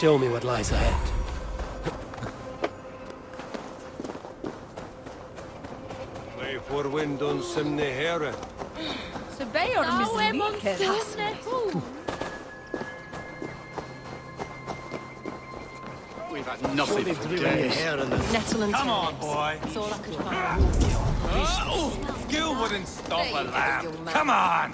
show me what lies ahead. Wij voorwinden sem ne heren. Så bij er We've had nothing for days. Come on, boy. That's all I could find. You wouldn't stop a lamb. Come on.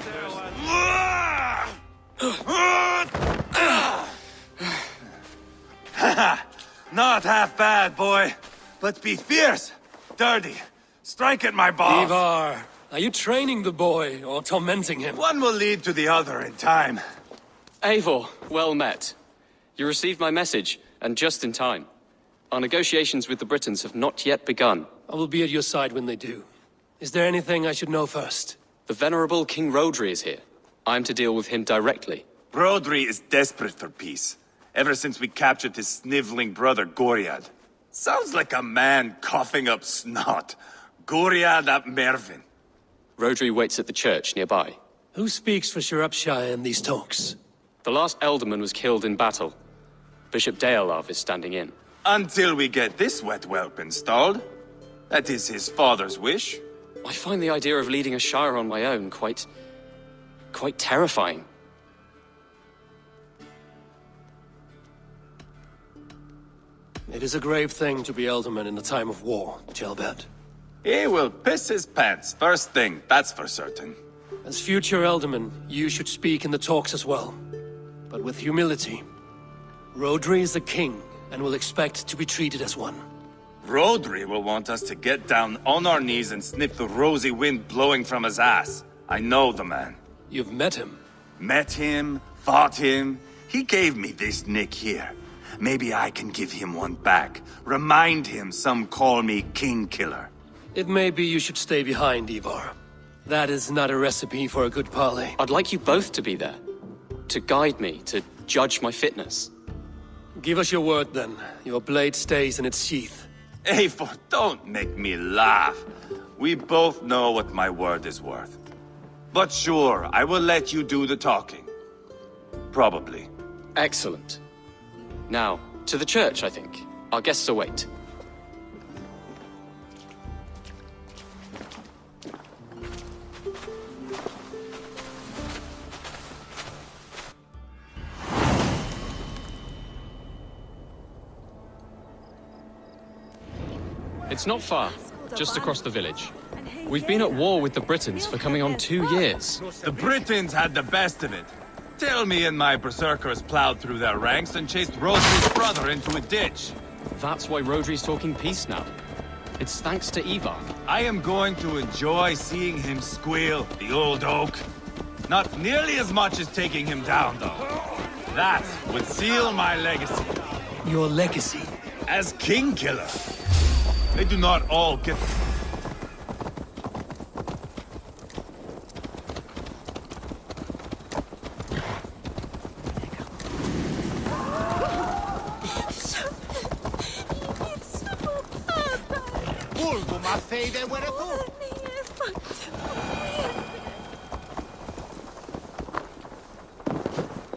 Not half bad, boy. But be fierce, dirty. Strike at my balls. Ivar, are you training the boy or tormenting him? One will lead to the other in time. Eivor, well met. You received my message, and just in time. Our negotiations with the Britons have not yet begun. I will be at your side when they do. Is there anything I should know first? The venerable King Rodri is here. I'm to deal with him directly. Rodri is desperate for peace. Ever since we captured his sniveling brother, Goriad. Sounds like a man coughing up snot. Goriad ap Mervin. Rodri waits at the church nearby. Who speaks for Shropshire in these talks? The last Elderman was killed in battle. Bishop Deolav is standing in. Until we get this wet whelp installed. That is his father's wish. I find the idea of leading a shire on my own quite terrifying. It is a grave thing to be Elderman in a time of war, Gelbert. He will piss his pants, first thing, that's for certain. As future Elderman, you should speak in the talks as well. But with humility. Rodri is the king, and will expect to be treated as one. Rodri will want us to get down on our knees and sniff the rosy wind blowing from his ass. I know the man. You've met him. Met him, fought him. He gave me this nick here. Maybe I can give him one back. Remind him some call me King Killer. It may be you should stay behind, Ivar. That is not a recipe for a good parley. I'd like you both to be there. To guide me, to judge my fitness. Give us your word, then. Your blade stays in its sheath. Eivor, don't make me laugh. We both know what my word is worth. But sure, I will let you do the talking. Probably. Excellent. Now, to the church, I think. Our guests await. It's not far, just across the village. We've been at war with the Britons for coming on 2 years. The Britons had the best of it. Tell me and my berserkers plowed through their ranks and chased Rodri's brother into a ditch. That's why Rodri's talking peace now. It's thanks to Ivar. I am going to enjoy seeing him squeal, the old oak. Not nearly as much as taking him down, though. That would seal my legacy. Your legacy? As King Killer. They do not all get...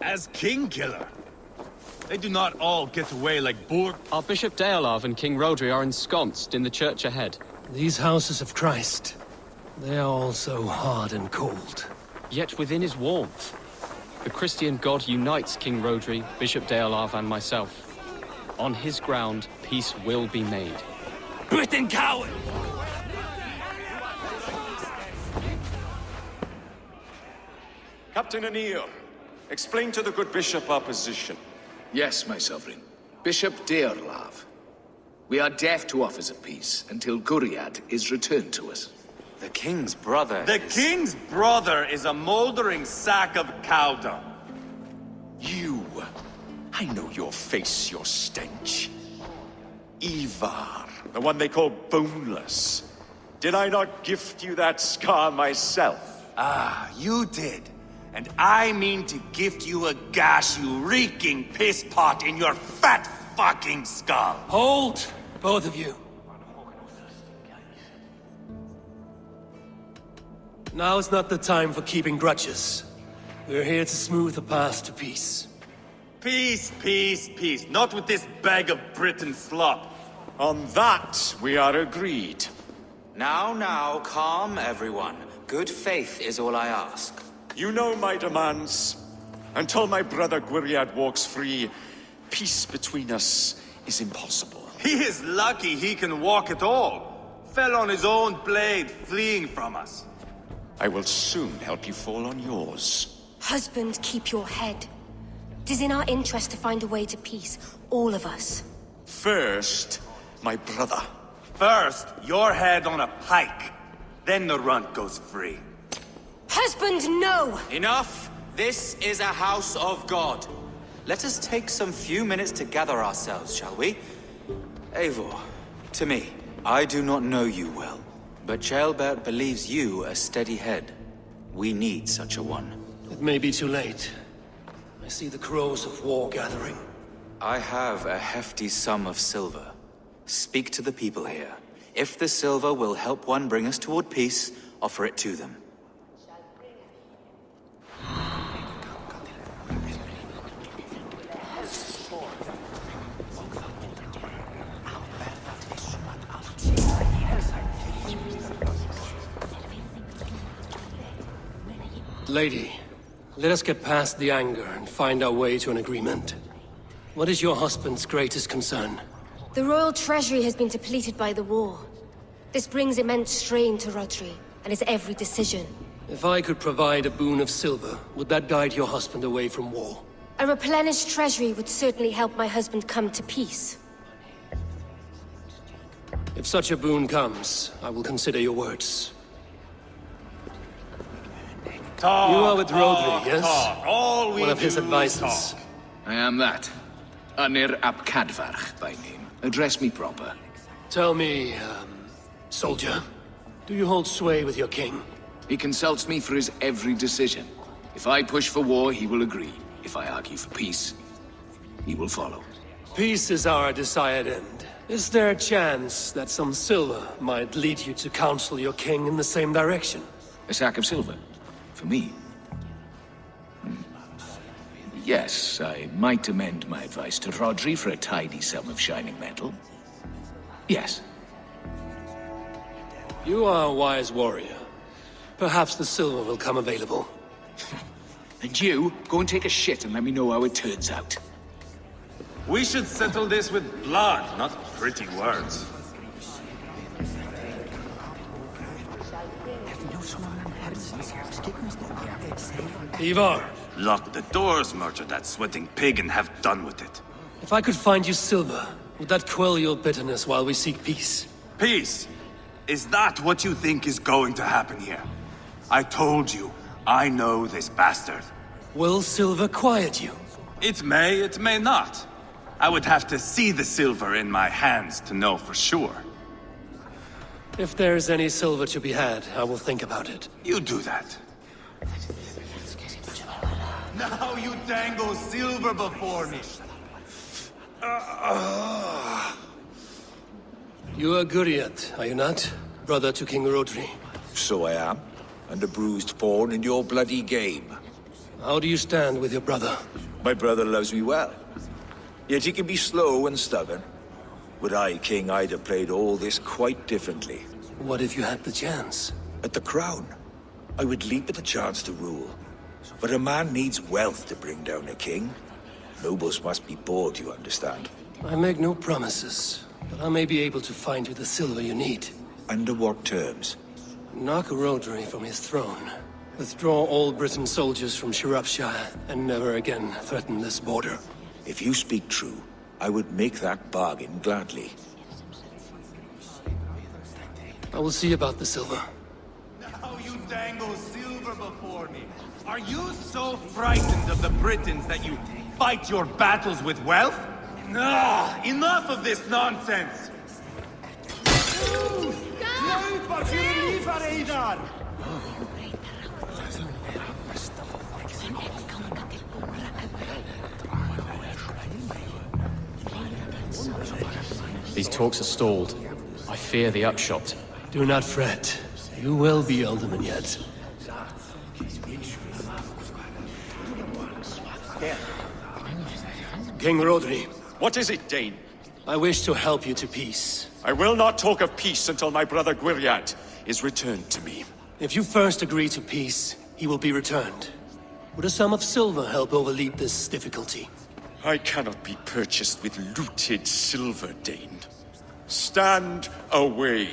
As King Killer. They do not all get away like Borg. Our Bishop Deolav and King Rodri are ensconced in the church ahead. These houses of Christ, they are all so hard and cold. Yet within his warmth, the Christian God unites King Rodri, Bishop Deolav, and myself. On his ground, peace will be made. Britain coward! Captain Anil, explain to the good bishop our position. Yes, my sovereign. Bishop Deorlav. We are deaf to offers of peace until Guriad is returned to us. The king's brother The king's brother is a moldering sack of cow dung. You. I know your face, your stench. Ivar, the one they call boneless. Did I not gift you that scar myself? Ah, you did. And I mean to gift you a gash, you reeking piss pot in your fat fucking skull. Hold, both of you. Now is not the time for keeping grudges. We're here to smooth the path to peace. Peace, peace, peace. Not with this bag of Britain slop. On that, we are agreed. Now, calm everyone. Good faith is all I ask. You know my demands. Until my brother Gwiriad walks free, peace between us is impossible. He is lucky he can walk at all. Fell on his own blade, fleeing from us. I will soon help you fall on yours. Husband, keep your head. It is in our interest to find a way to peace, all of us. First, my brother. First, your head on a pike. Then the runt goes free. Husband, no! Enough! This is a house of God. Let us take some few minutes to gather ourselves, shall we? Eivor, to me, I do not know you well, but Ceolbert believes you a steady head. We need such a one. It may be too late. I see the crows of war gathering. I have a hefty sum of silver. Speak to the people here. If the silver will help one bring us toward peace, offer it to them. Lady, let us get past the anger and find our way to an agreement. What is your husband's greatest concern? The royal treasury has been depleted by the war. This brings immense strain to Rodri, and his every decision. If I could provide a boon of silver, would that guide your husband away from war? A replenished treasury would certainly help my husband come to peace. If such a boon comes, I will consider your words. Talk, You are with talk, Rodri, yes? talk. All we One of his do is advisors. talk. I am that. Anir ap Cadfarch by name. Address me proper. Tell me, soldier, do you hold sway with your king? He consults me for his every decision. If I push for war, he will agree. If I argue for peace, he will follow. Peace is our desired end. Is there a chance that some silver might lead you to counsel your king in the same direction? A sack of silver? For me? Yes, I might amend my advice to Rodri for a tidy sum of shining metal. Yes. You are a wise warrior. Perhaps the silver will come available. And you, go and take a shit and let me know how it turns out. We should settle this with blood, not pretty words. Ivar, Lock the doors, murder that sweating pig, and have done with it. if I could find you silver, would that quell your bitterness while we seek peace? Peace? Is that what you think is going to happen here? I told you, I know this bastard. Will silver quiet you? It may not. I would have to see the silver in my hands to know for sure. If there's any silver to be had, I will think about it. You do that. Now you dangle silver before me. You are Guriat, are you not? Brother to King Rodri. So I am, and a bruised pawn in your bloody game. How do you stand with your brother? My brother loves me well. Yet he can be slow and stubborn. Were I king, I'd have played all this quite differently. What if you had the chance? At the crown, I would leap at the chance to rule. But a man needs wealth to bring down a king. Nobles must be bought, you understand. I make no promises, but I may be able to find you the silver you need. Under what terms? Knock Rodri from his throne. Withdraw all Britain soldiers from Shropshire, and never again threaten this border. If you speak true, I would make that bargain gladly. I will see about the silver. Now you dangle silver before me. Are you so frightened of the Britons that you fight your battles with wealth? Ah, enough of this nonsense! These talks are stalled. I fear the upshot. Do not fret. You will be alderman yet. King Rodri, What is it, Dane? I wish to help you to peace. I will not talk of peace until my brother Gwiriad is returned to me. If you first agree to peace, he will be returned. Would a sum of silver help overleap this difficulty? I cannot be purchased with looted silver, Dane. Stand away.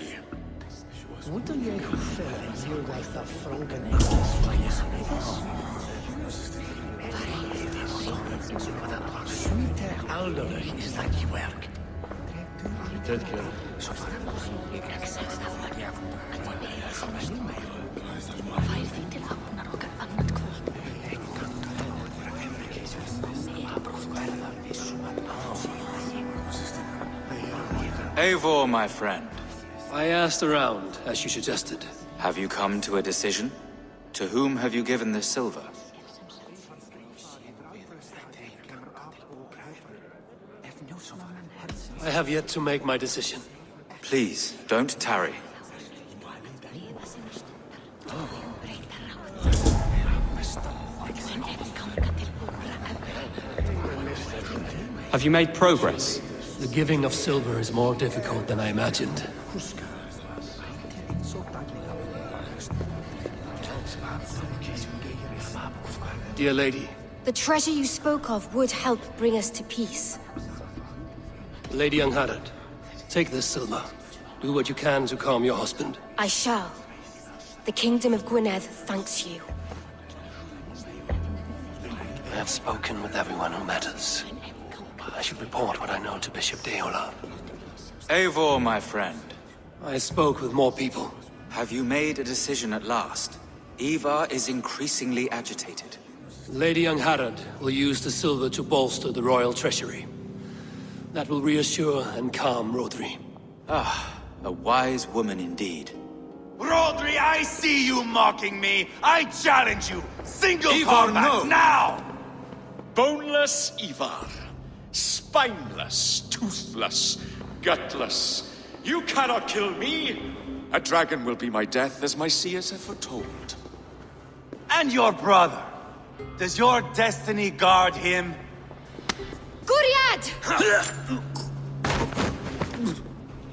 Eivor, my friend. I asked around, as you suggested. Have you come to a decision? To whom have you given this silver? I have yet to make my decision. Please, don't tarry. Have you made progress? The giving of silver is more difficult than I imagined. Dear lady, The treasure you spoke of would help bring us to peace. Lady Angharad, take this silver. Do what you can to calm your husband. I shall. The Kingdom of Gwynedd thanks you. I have spoken with everyone who matters. I should report what I know to Bishop Deola. Eivor, my friend. I spoke with more people. Have you made a decision at last? Ivar is increasingly agitated. Lady Angharad will use the silver to bolster the royal treasury. That will reassure and calm Rodri. Ah, a wise woman indeed. Rodri, I see you mocking me! I challenge you! Single Ivar, combat, no! now! Boneless Ivar. Spineless, toothless, gutless. You cannot kill me! A dragon will be my death, as my seers have foretold. And your brother. Does your destiny guard him? Gwynedd!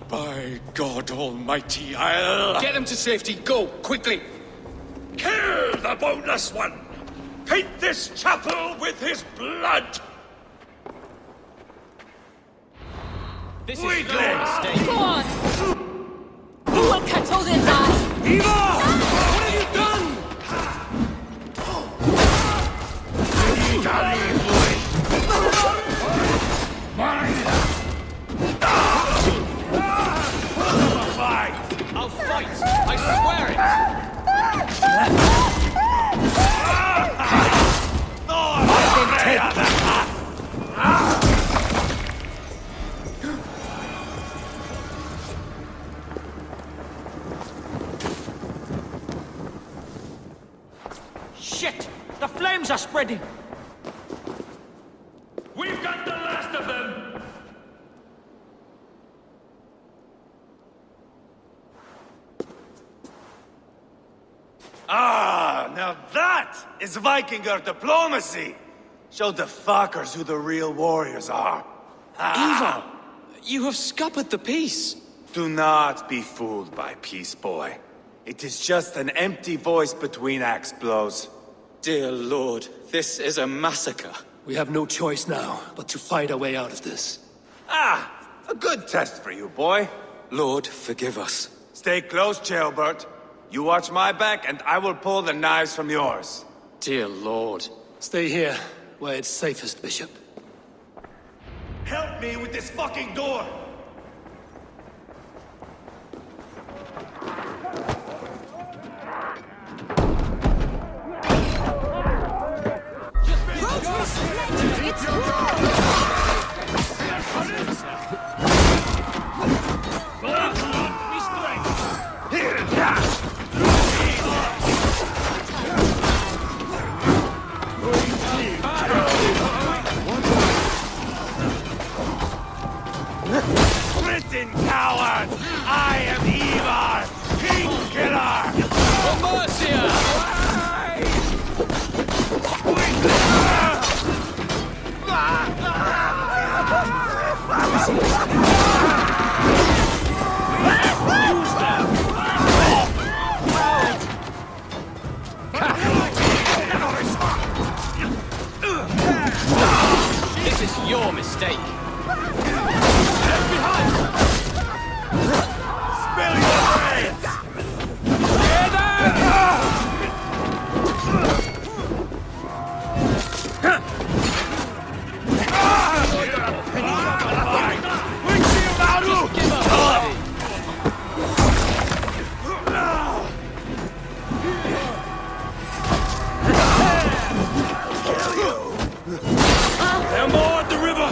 By God Almighty, I'll... Get him to safety. Go, quickly. Kill the boneless one! Paint this chapel with his blood! This Weakling! Go on! You will control this eye! Eva! What have you done? I'll fight! I swear it! Shit! The flames are spreading! We've got the last of them! Ah, now that is Vikinger diplomacy! Show the fuckers who the real warriors are. Ivar! You have scuppered the peace! Do not be fooled by peace, boy. It is just an empty voice between axe blows. Dear Lord, this is a massacre. We have no choice now, but to fight our way out of this. Ah, a good test for you, boy. Lord, forgive us. Stay close, Jailbert. You watch my back, and I will pull the knives from yours. Dear Lord. Stay here, where it's safest, Bishop. Help me with this fucking door! Listen, coward! I am Ivar, King Killer! Mercia! is your mistake. Spill your brains! They're more at the river!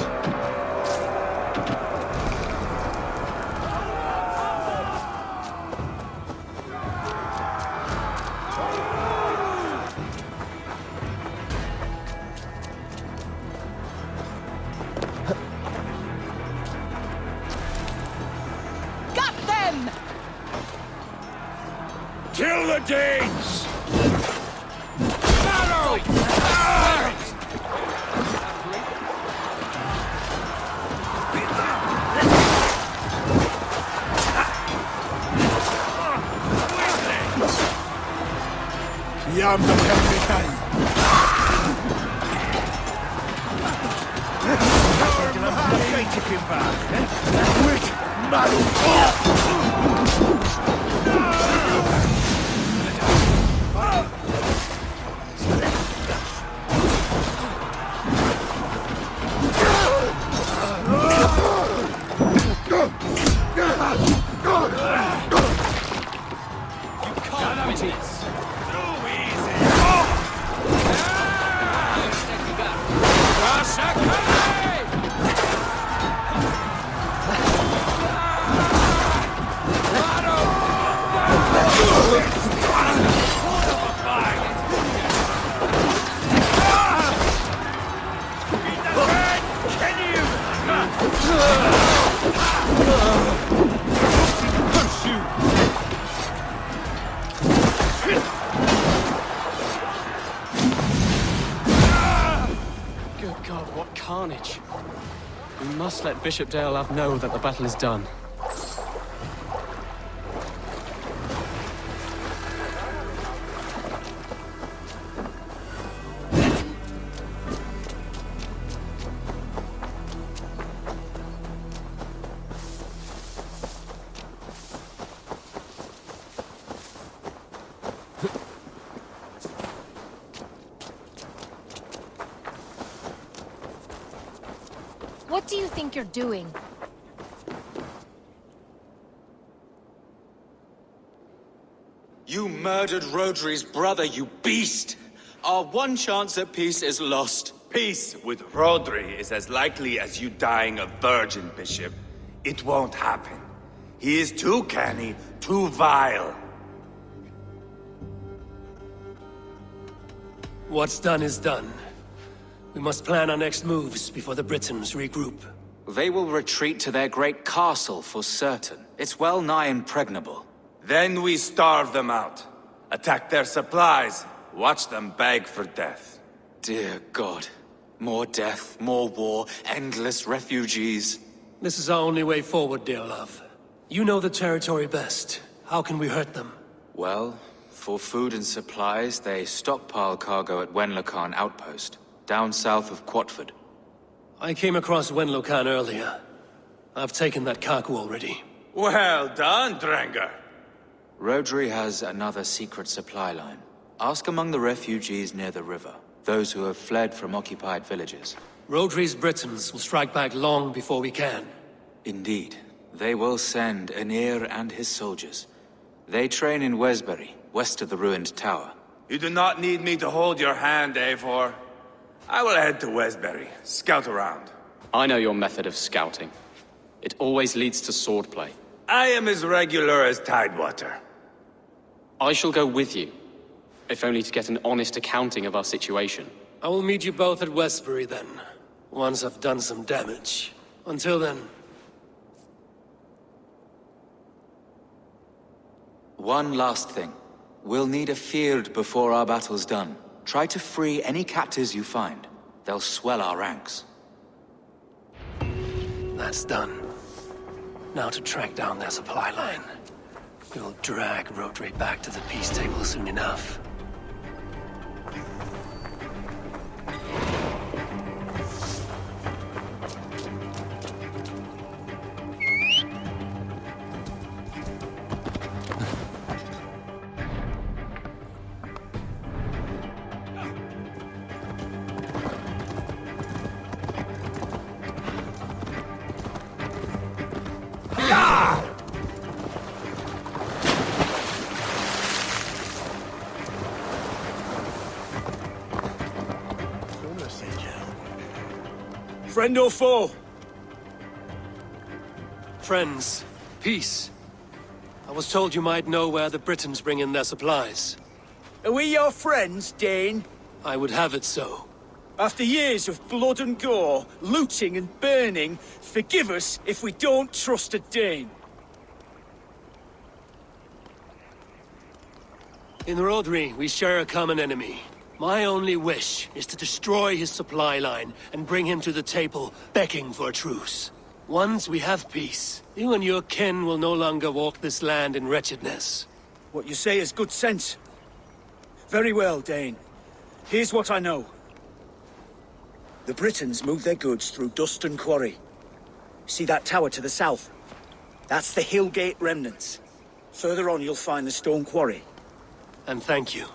Got them! Kill the Danes! Iam da Pelvitai. Quick, Good God, what carnage. We must let Bishop Deolav know that the battle is done. What do you think you're doing? You murdered Rodri's brother, you beast! Our one chance at peace is lost. Peace with Rodri is as likely as you dying a virgin, Bishop. It won't happen. He is too canny, too vile. What's done is done. We must plan our next moves before the Britons regroup. They will retreat to their great castle for certain. It's well nigh impregnable. Then we starve them out. Attack their supplies. Watch them beg for death. Dear God. More death, more war, endless refugees. This is our only way forward, dear love. You know the territory best. How can we hurt them? Well, for food and supplies, they stockpile cargo at Wenlokan Outpost, down south of Quatford. I came across Wenlokan earlier. I've taken that cargo already. Well done, Drengar. Rodri has another secret supply line. Ask among the refugees near the river, those who have fled from occupied villages. Rodri's Britons will strike back long before we can. Indeed. They will send Aenir and his soldiers. They train in Wesbury, west of the ruined tower. You do not need me to hold your hand, Eivor. I will head to Wesbury, scout around. I know your method of scouting. It always leads to swordplay. I am as regular as Tidewater. I shall go with you, if only to get an honest accounting of our situation. I will meet you both at Westbury then, once I've done some damage. Until then... One last thing. We'll need a field before our battle's done. Try to free any captives you find. They'll swell our ranks. That's done. Now to track down their supply line. We'll drag Rodri back to the peace table soon enough. Friend or foe? Friends, peace. I was told you might know where the Britons bring in their supplies. Are we your friends, Dane? I would have it so. After years of blood and gore, looting and burning, forgive us if we don't trust a Dane. In Rodri, we share a common enemy. My only wish is to destroy his supply line and bring him to the table, begging for a truce. Once we have peace, you and your kin will no longer walk this land in wretchedness. What you say is good sense. Very well, Dane. Here's what I know. The Britons move their goods through dust and quarry. See that tower to the south? That's the Hillgate remnants. Further on you'll find the stone quarry. And thank you.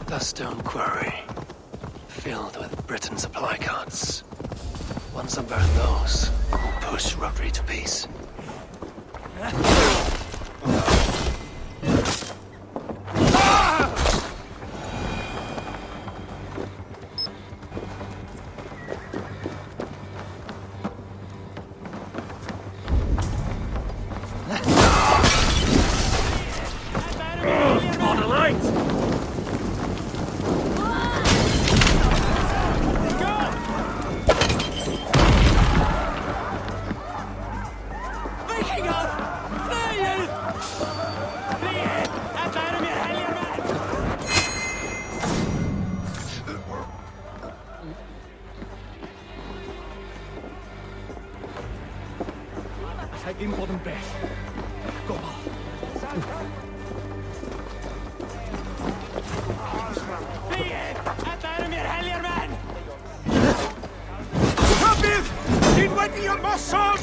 The stone quarry, filled with Britain supply carts. Once I burn those, we'll push Rodri to peace. On a light! Take in more than best. Go on. Kabir! Inward your muscle!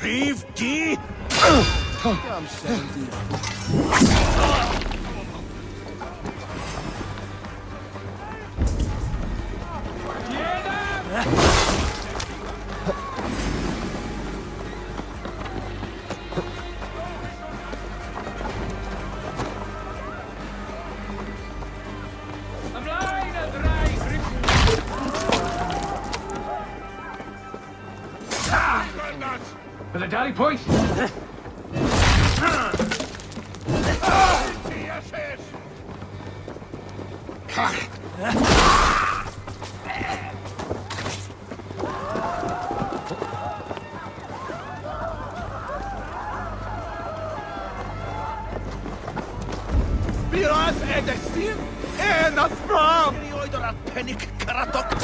Prif di! For the daddy point? Biras edestin en atfram! Oidora penik karatok!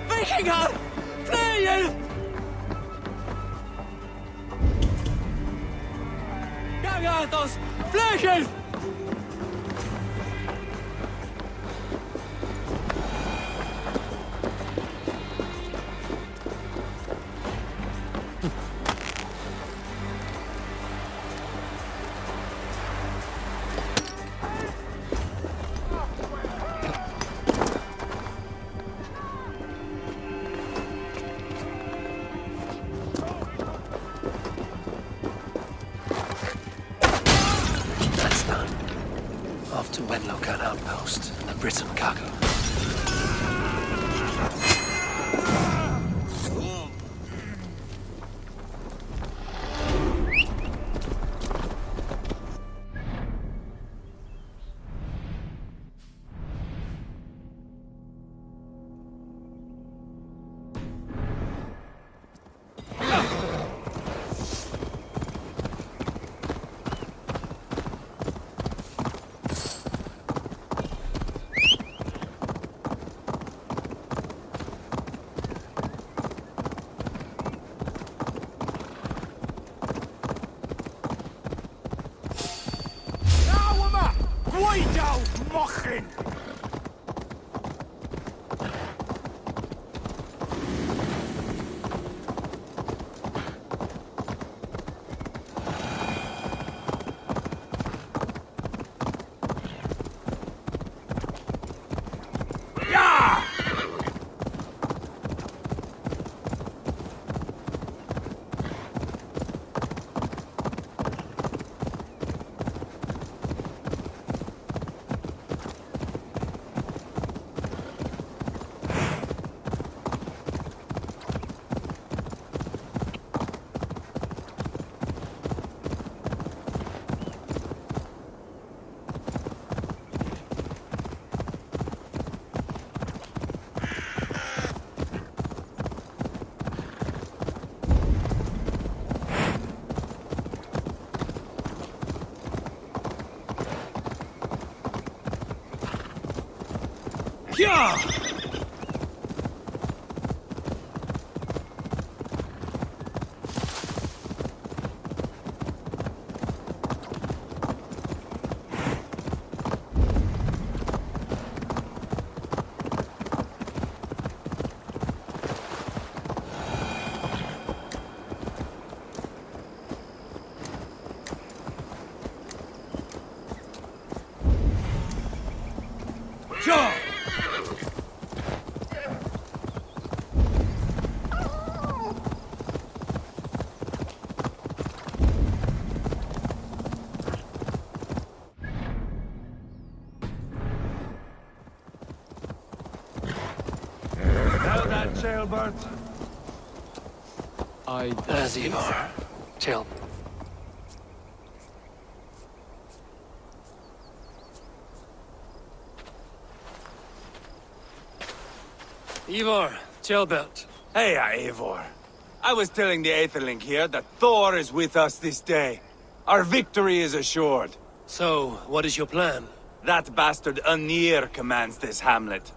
Vikingar! Fly! Gagatos! Flygen! That's done. Off to Wenlokan Outpost, the Britain cargo. Mochen! Yeah! Jailbird? As Ivar. Chill. Ivar, Jailbert. Hey, Eivor. I was telling the Aetherling here that Thor is with us this day. Our victory is assured. So, what is your plan? That bastard Anir commands this hamlet.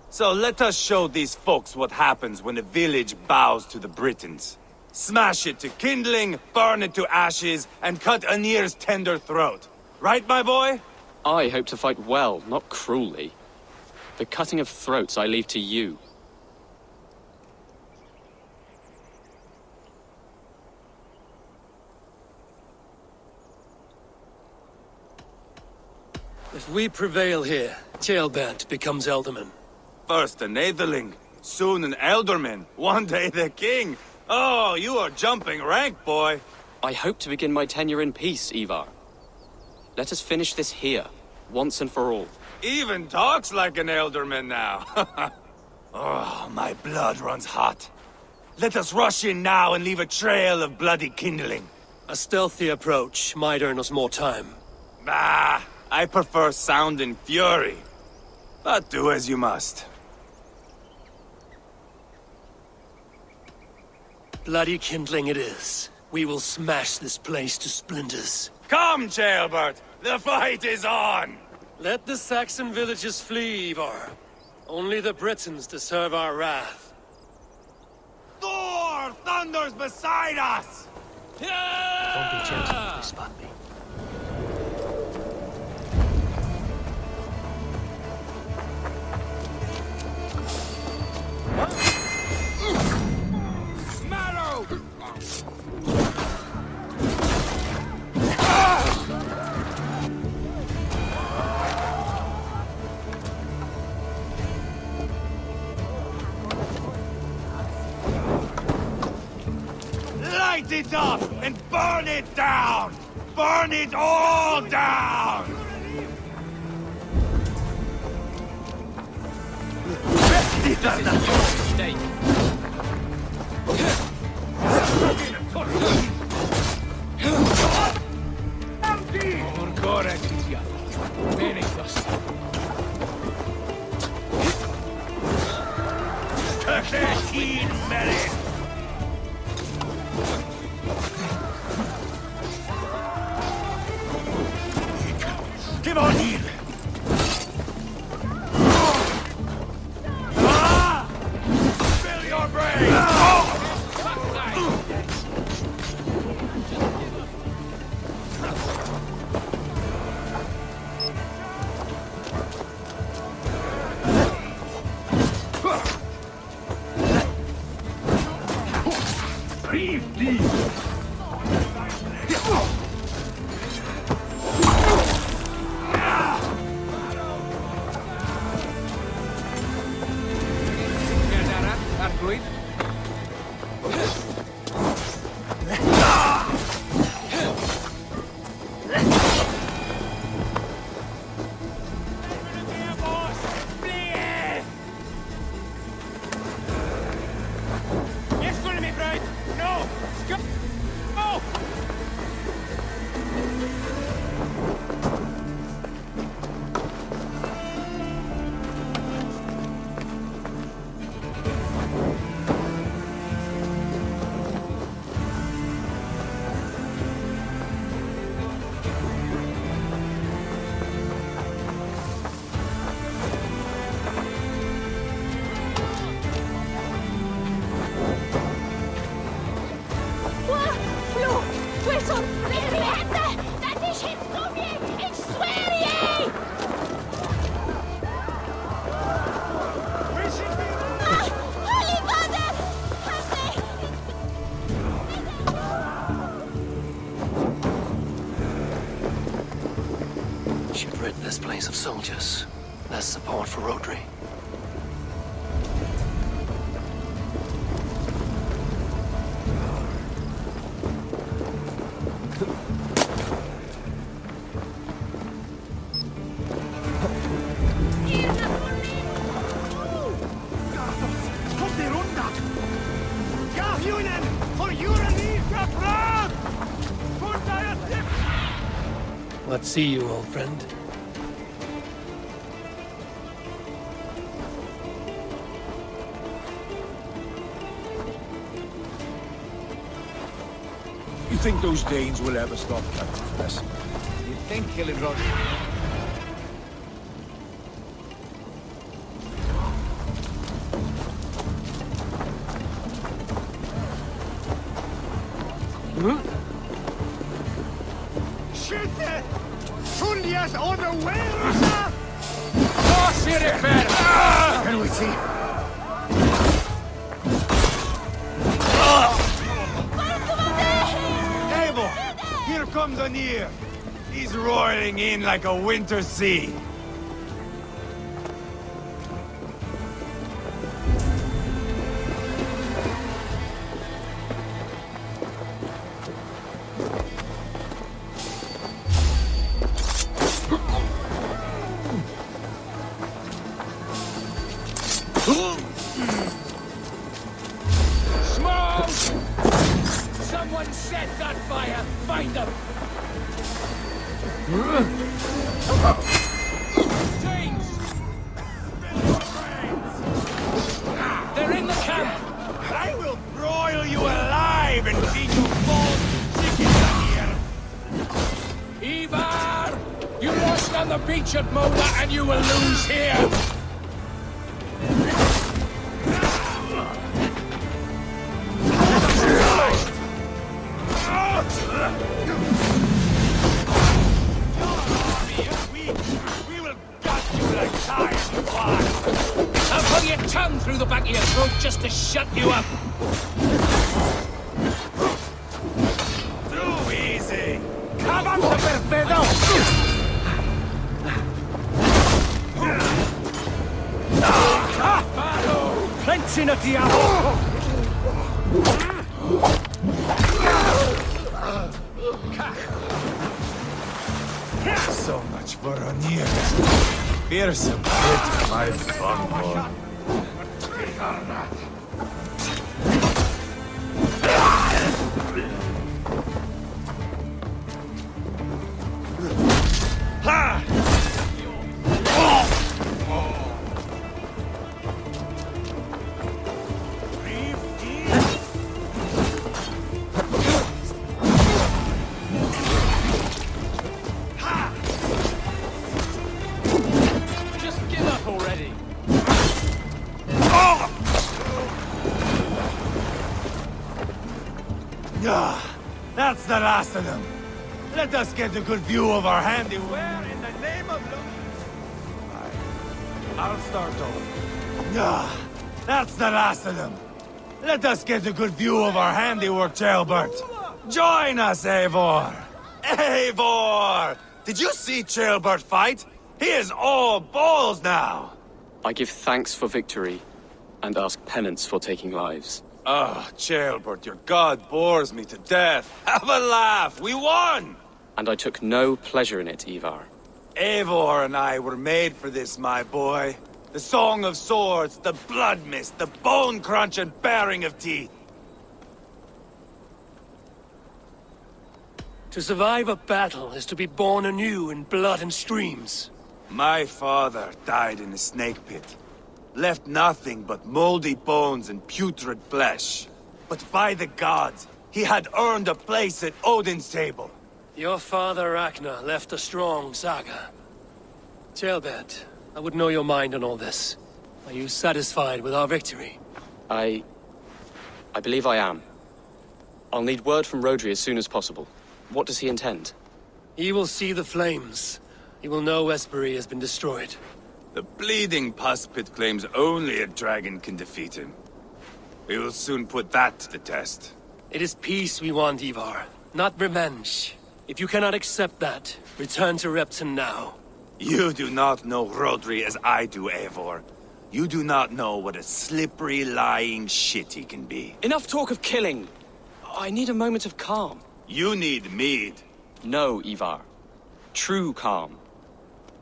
So let us show these folks what happens when a village bows to the Britons. Smash it to kindling, burn it to ashes, and cut Anir's tender throat. Right, my boy? I hope to fight well, not cruelly. The cutting of throats I leave to you. If we prevail here, Jailbert becomes Elderman. First an Aetherling, soon an Elderman, one day the king. Oh, you are jumping rank, boy. I hope to begin my tenure in peace, Ivar. Let us finish this here, once and for all. Even talks like an Elderman now. Oh, my blood runs hot. Let us rush in now and leave a trail of bloody kindling. A stealthy approach might earn us more time. Bah, I prefer sound and fury. But do as you must. Bloody kindling it is. We will smash this place to splinters. Come, Jailbert! The fight is on! Let the Saxon villages flee, Ivar. Only the Britons deserve our wrath. Thor thunders beside us! Don't be gentle if they spot me. Marrow! Light it up and burn it down! Burn it all down! Mistake. Give on here! Spill your brains! Should rid this place of soldiers. Less support for Rodri. Kom dir undan! not see you, old friend. You think those Danes will ever stop coming for us? You think killing Rod... Shit! Tullias on the way! Oh, shit, it better! Can we see? Abel! Here comes Anir! He's roaring in like a winter sea. Smoke! Someone set that fire! Find them! James! They're in the camp! I will broil you alive and feed you both chicken here! Ivar! You lost on the beach at Mola and you will lose here! We will gut you like tires flies! I'll put your tongue through the back of your throat just to shut you up! Too easy! Come on, Perpedo! Plenty na diavolo! So much for Anir. Pearson hit my fun. Just give up already! That's the last of them. Let us get a good view of our handiwork. Where in the name of I'll start over. That's the last of them. Let us get a good view of our handiwork, Chaelbert. Join us, Eivor. Eivor! Did you see Chaelbert fight? He is all balls now. I give thanks for victory, and ask penance for taking lives. Oh, Chaelbert, your god bores me to death. Have a laugh, we won! And I took no pleasure in it, Ivar. Eivor and I were made for this, my boy. The song of swords, the blood mist, the bone crunch and baring of teeth. To survive a battle is to be born anew in blood and streams. My father died in a snake pit. Left nothing but moldy bones and putrid flesh. But by the gods, he had earned a place at Odin's table. Your father Ragnar left a strong saga. Chaelbert, I would know your mind on all this. Are you satisfied with our victory? I believe I am. I'll need word from Rodri as soon as possible. What does he intend? He will see the flames. He will know Espery has been destroyed. The bleeding pus pit claims only a dragon can defeat him. We will soon put that to the test. It is peace we want, Ivar, not revenge. If you cannot accept that, return to Repton now. You do not know Rodri as I do, Eivor. You do not know what a slippery, lying shit he can be. Enough talk of killing! I need a moment of calm. You need mead. No, Ivar. True calm.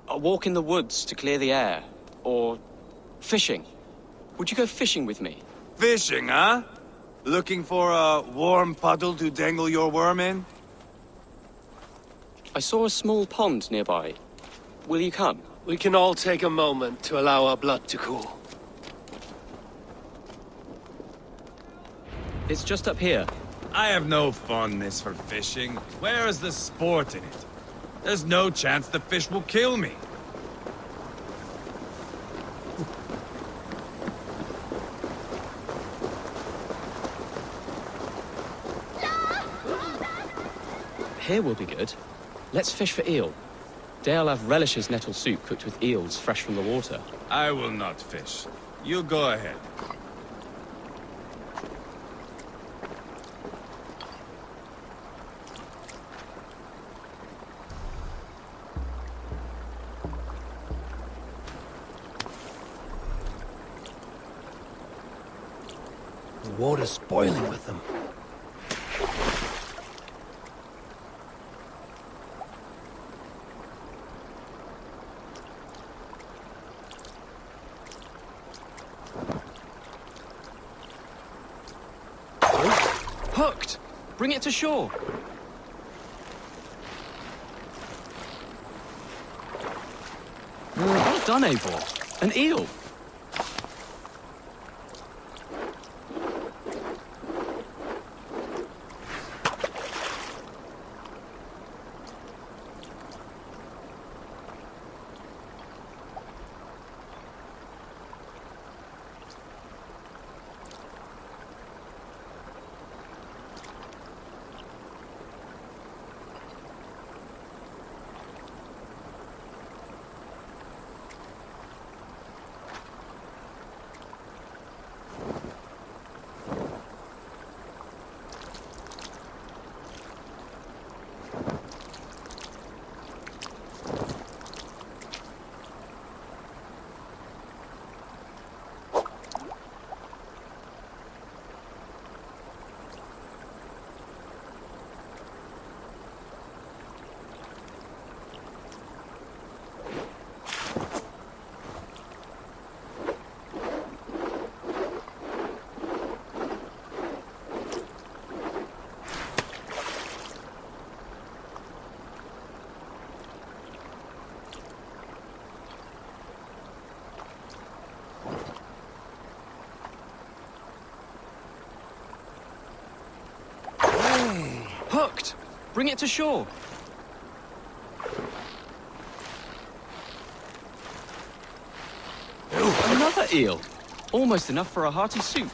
A walk in the woods to clear the air. Or fishing. Would you go fishing with me? Fishing, huh? Looking for a warm puddle to dangle your worm in? I saw a small pond nearby. Will you come? We can all take a moment to allow our blood to cool. It's just up here. I have no fondness for fishing. Where is the sport in it? There's no chance the fish will kill me. Here will be good. Let's fish for eel. Dale have relishes nettle soup cooked with eels fresh from the water. I will not fish. You go ahead. The water's boiling with them. Hooked! Bring it to shore! Well done, Eivor. An eel! Hooked! Bring it to shore! Another eel! Almost enough for a hearty soup.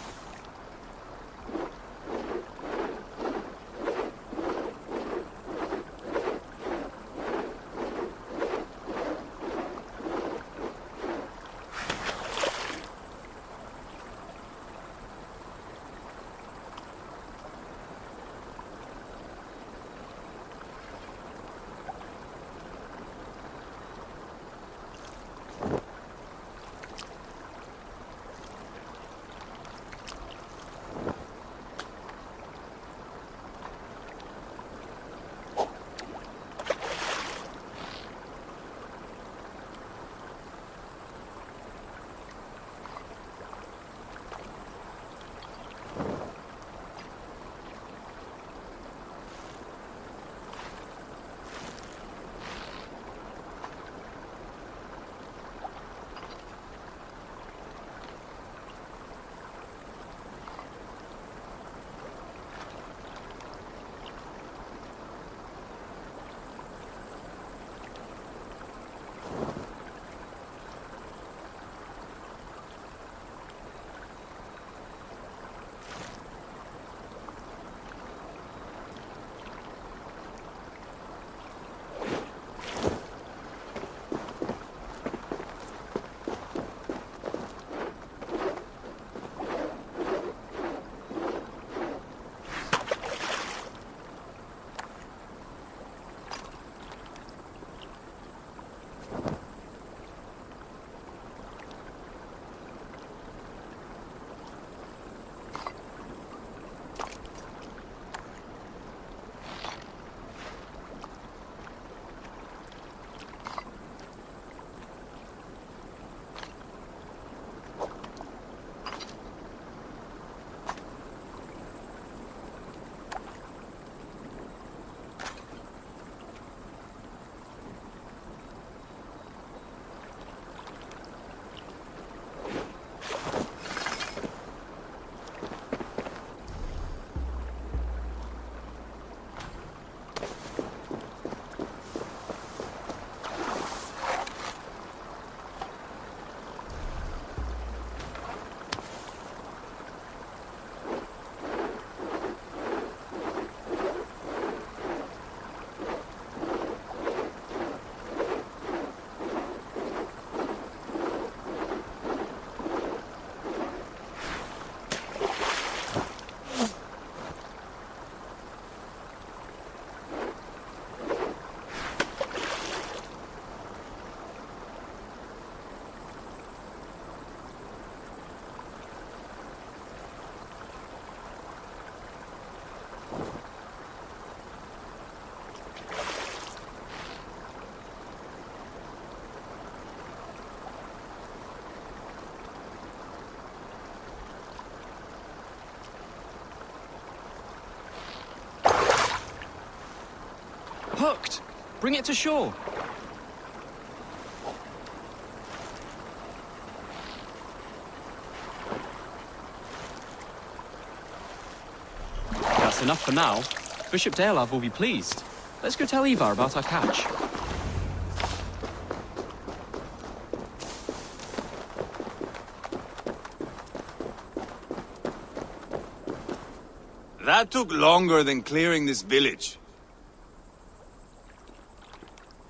hooked. Bring it to shore. That's enough for now. Bishop Deolav will be pleased. Let's go tell Ivar about our catch. That took longer than clearing this village.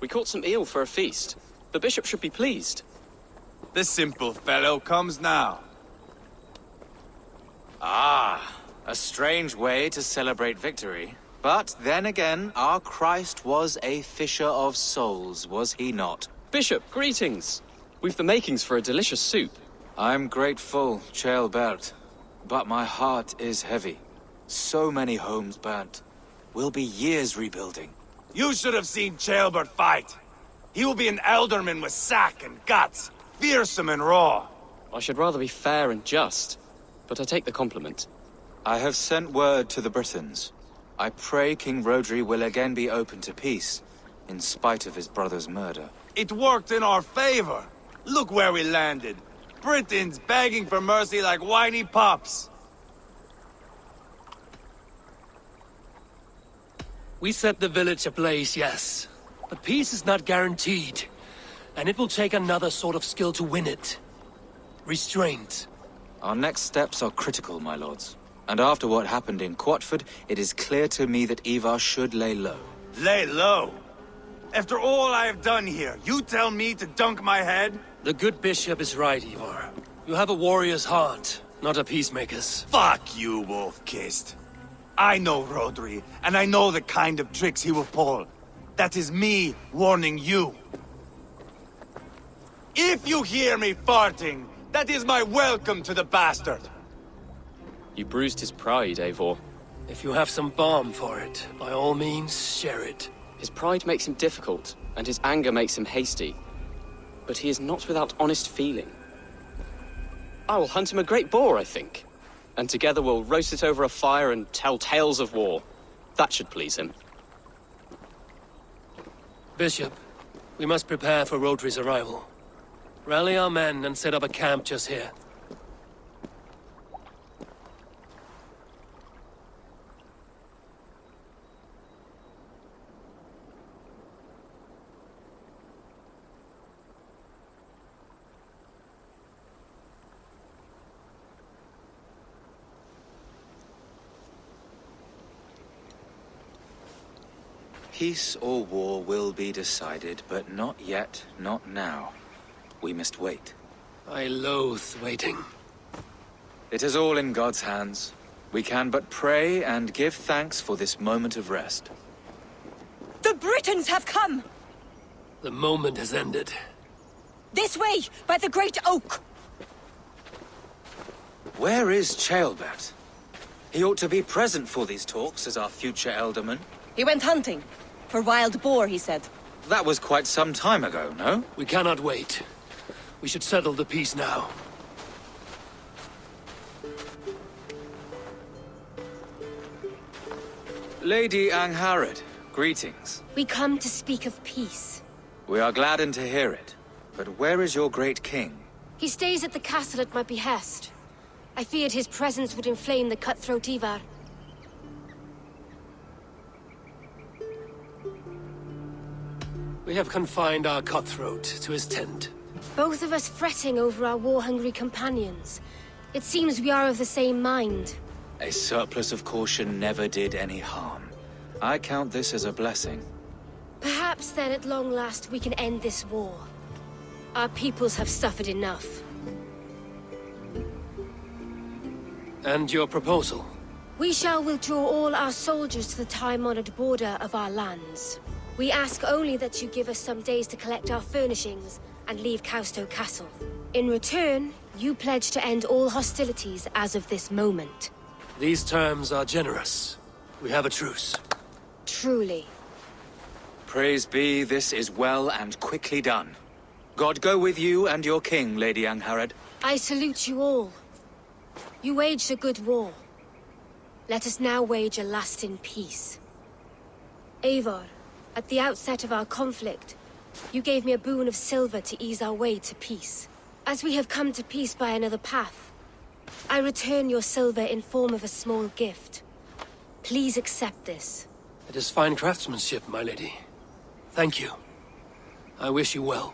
We caught some eel for a feast. The bishop should be pleased. The simple fellow comes now. Ah, a strange way to celebrate victory. But then again, our Christ was a fisher of souls, was he not? Bishop, greetings. We've the makings for a delicious soup. I'm grateful, Ceolbert, but my heart is heavy. So many homes burnt. We'll be years rebuilding. You should have seen Ceolbert fight. He will be an alderman with sack and guts, fearsome and raw. I should rather be fair and just, but I take the compliment. I have sent word to the Britons. I pray King Rodri will again be open to peace, in spite of his brother's murder. It worked in our favor. Look where we landed. Britons begging for mercy like whiny pups. We set the village ablaze, yes. But peace is not guaranteed. And it will take another sort of skill to win it. Restraint. Our next steps are critical, my lords. And after what happened in Quatford, it is clear to me that Ivar should lay low. Lay low? After all I have done here, you tell me to dunk my head? The good bishop is right, Ivar. You have a warrior's heart, not a peacemaker's. Fuck you, Wolf-Kissed. I know Rodri, and I know the kind of tricks he will pull. That is me warning you. If you hear me farting, that is my welcome to the bastard. You bruised his pride, Eivor. If you have some balm for it, by all means, share it. His pride makes him difficult, and his anger makes him hasty. But he is not without honest feeling. I will hunt him a great boar, I think. And together we'll roast it over a fire and tell tales of war. That should please him. Bishop, we must prepare for Rodri's arrival. Rally our men and set up a camp just here. Peace or war will be decided, but not yet, not now. We must wait. I loathe waiting. It is all in God's hands. We can but pray and give thanks for this moment of rest. The Britons have come! The moment has ended. This way, by the great oak! Where is Ceolbert? He ought to be present for these talks as our future elderman. He went hunting. For wild boar, he said. That was quite some time ago, no? We cannot wait. We should settle the peace now. Lady Angharad, greetings. We come to speak of peace. We are gladdened to hear it. But where is your great king? He stays at the castle at my behest. I feared his presence would inflame the cutthroat Ivar. We have confined our cutthroat to his tent. Both of us fretting over our war-hungry companions. It seems we are of the same mind. A surplus of caution never did any harm. I count this as a blessing. Perhaps then at long last we can end this war. Our peoples have suffered enough. And your proposal? We shall withdraw all our soldiers to the time-honored border of our lands. We ask only that you give us some days to collect our furnishings and leave Kausto Castle. In return, you pledge to end all hostilities as of this moment. These terms are generous. We have a truce. Truly. Praise be, this is well and quickly done. God go with you and your king, Lady Angharad. I salute you all. You waged a good war. Let us now wage a lasting peace. Eivor, At the outset of our conflict, you gave me a boon of silver to ease our way to peace. As we have come to peace by another path, I return your silver in form of a small gift. Please accept this. It is fine craftsmanship, my lady. Thank you. I wish you well.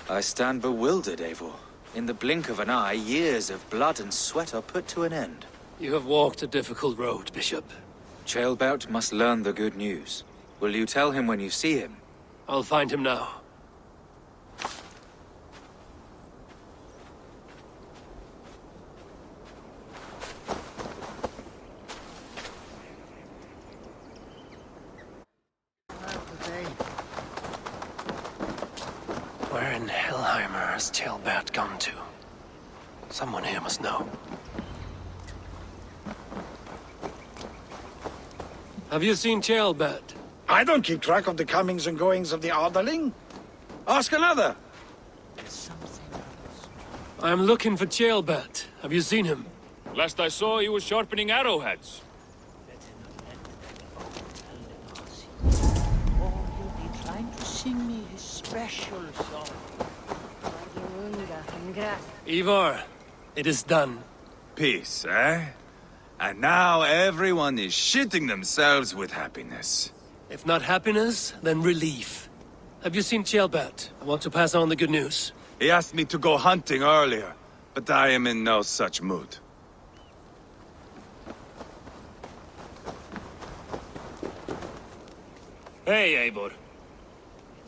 I stand bewildered, Eivor. In the blink of an eye, years of blood and sweat are put to an end. You have walked a difficult road, Bishop. Ceolbert must learn the good news. Will you tell him when you see him? I'll find him now. Where in Hellheimer has Ceolbert gone to? Someone here must know. Have you seen Ceolbert? I don't keep track of the comings and goings of the Arderling. Ask another. I'm looking for Ceolbert. Have you seen him? Last I saw, he was sharpening arrowheads. Oh, he'll be trying to sing me his special song. Ivar, it is done. Peace, eh? And now everyone is shitting themselves with happiness. If not happiness, then relief. Have you seen Ceolbert? I want to pass on the good news. He asked me to go hunting earlier, but I am in no such mood. Hey, Eivor.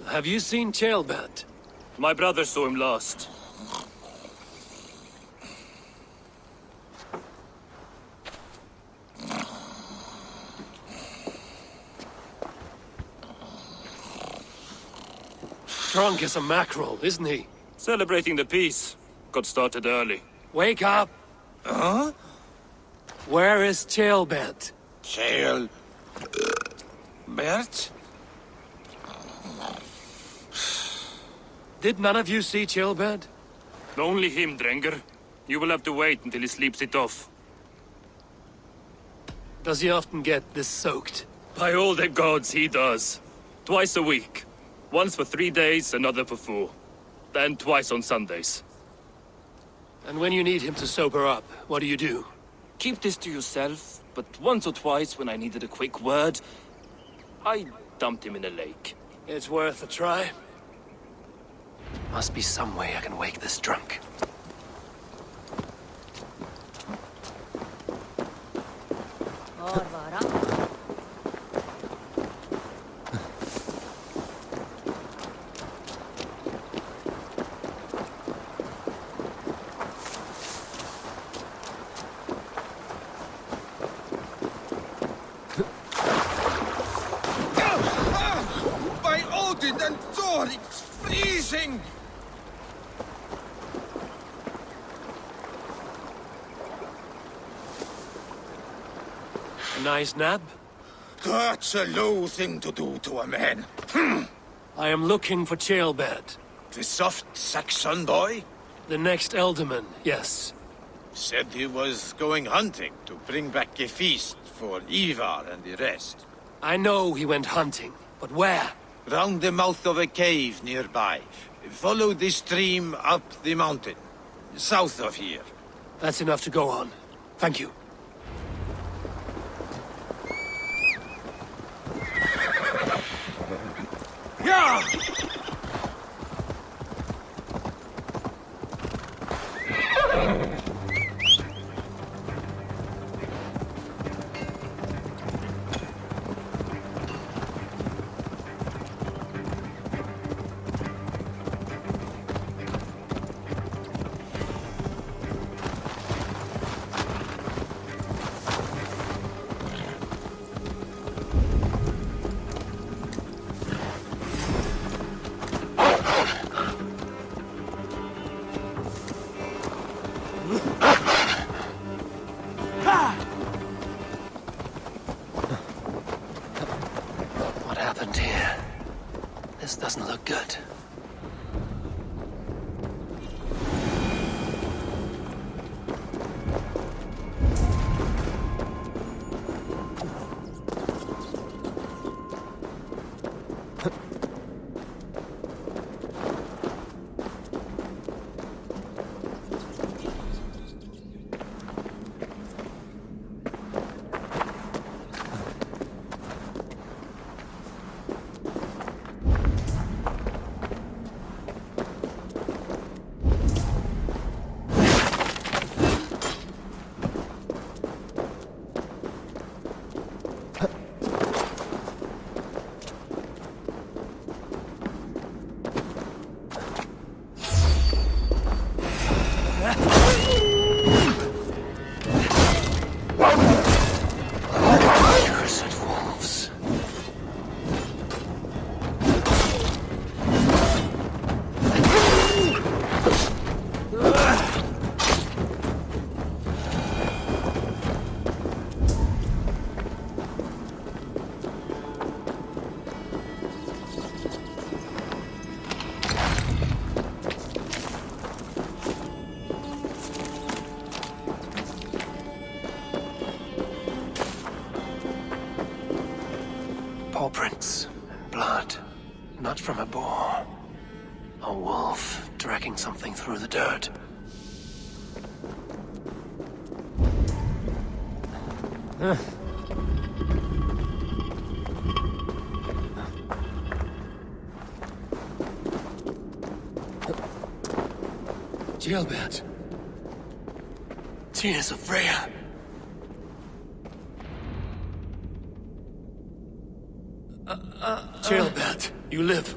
Have you seen Ceolbert? My brother saw him last. Drunk as a mackerel, isn't he? Celebrating the peace. Got started early. Wake up! Huh? Where is Ceolbert? Bert? Did none of you see Ceolbert? Only him, Drenger. You will have to wait until he sleeps it off. Does he often get this soaked? By all the gods, he does. Twice a week. Once for 3 days, another for 4. Then twice on Sundays. And when you need him to sober up, what do you do? Keep this to yourself, but once or twice when I needed a quick word, I dumped him in a lake. It's worth a try. Must be some way I can wake this drunk. By Odin and Thor, it's freezing! A nice nap? That's a low thing to do to a man. I am looking for Ceolbert. The soft Saxon boy? The next Elderman, yes. Said he was going hunting to bring back a feast for Ivar and the rest. I know he went hunting, but where? Round the mouth of a cave nearby. Follow the stream up the mountain. South of here. That's enough to go on. Thank you. Yeah! What happened here? This doesn't look good. blood, not from a boar. A wolf dragging something through the dirt. Gilbert. Tears of Freya. Gilbert, you live.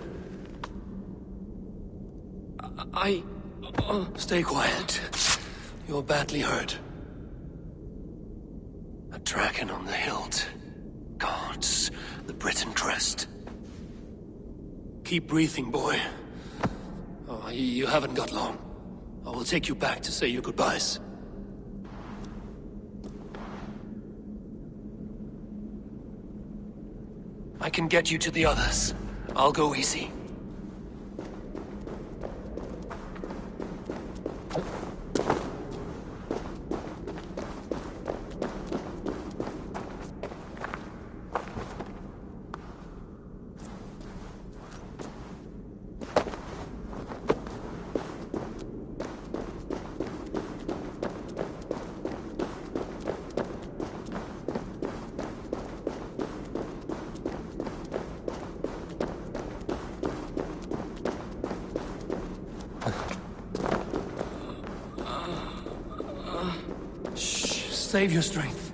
Stay quiet. You're badly hurt. A dragon on the hilt. Gods, the Briton crest. Keep breathing, boy. Oh, you haven't got long. I will take you back to say your goodbyes. I can get you to the others. I'll go easy. Save your strength.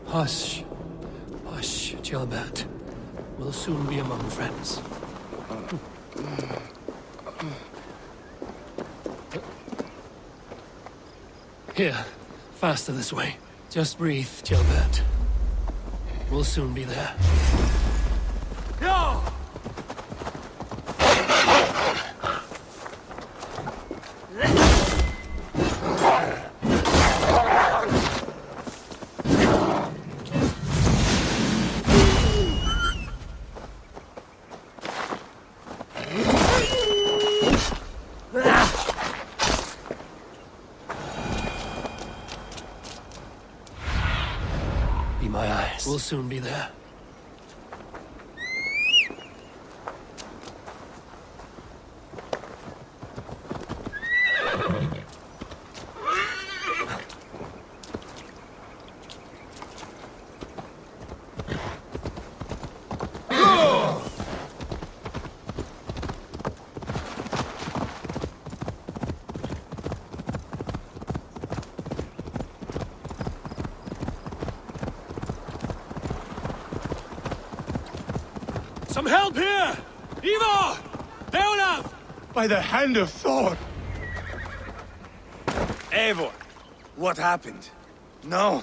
Hush. Hush, Gilbert. We'll soon be among friends. Here. Faster this way. Just breathe, Gilbert. We'll soon be there. No! Be my eyes. We'll soon be there. Some help here! Ivar! Leonard! By the hand of Thor! Eivor, what happened? No.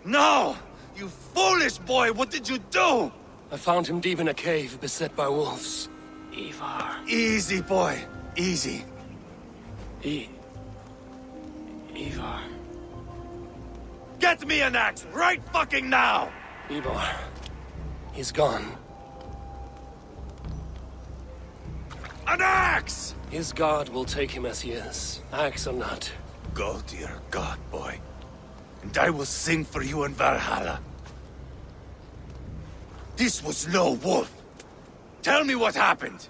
No! You foolish boy, what did you do? I found him deep in a cave, beset by wolves. Ivar. Easy, boy. Easy. Ivar. Get me an axe right fucking now! Ivar. He's gone. An axe! His god will take him as he is, axe or not. Go to your god, boy. And I will sing for you in Valhalla. This was no wolf. Tell me what happened.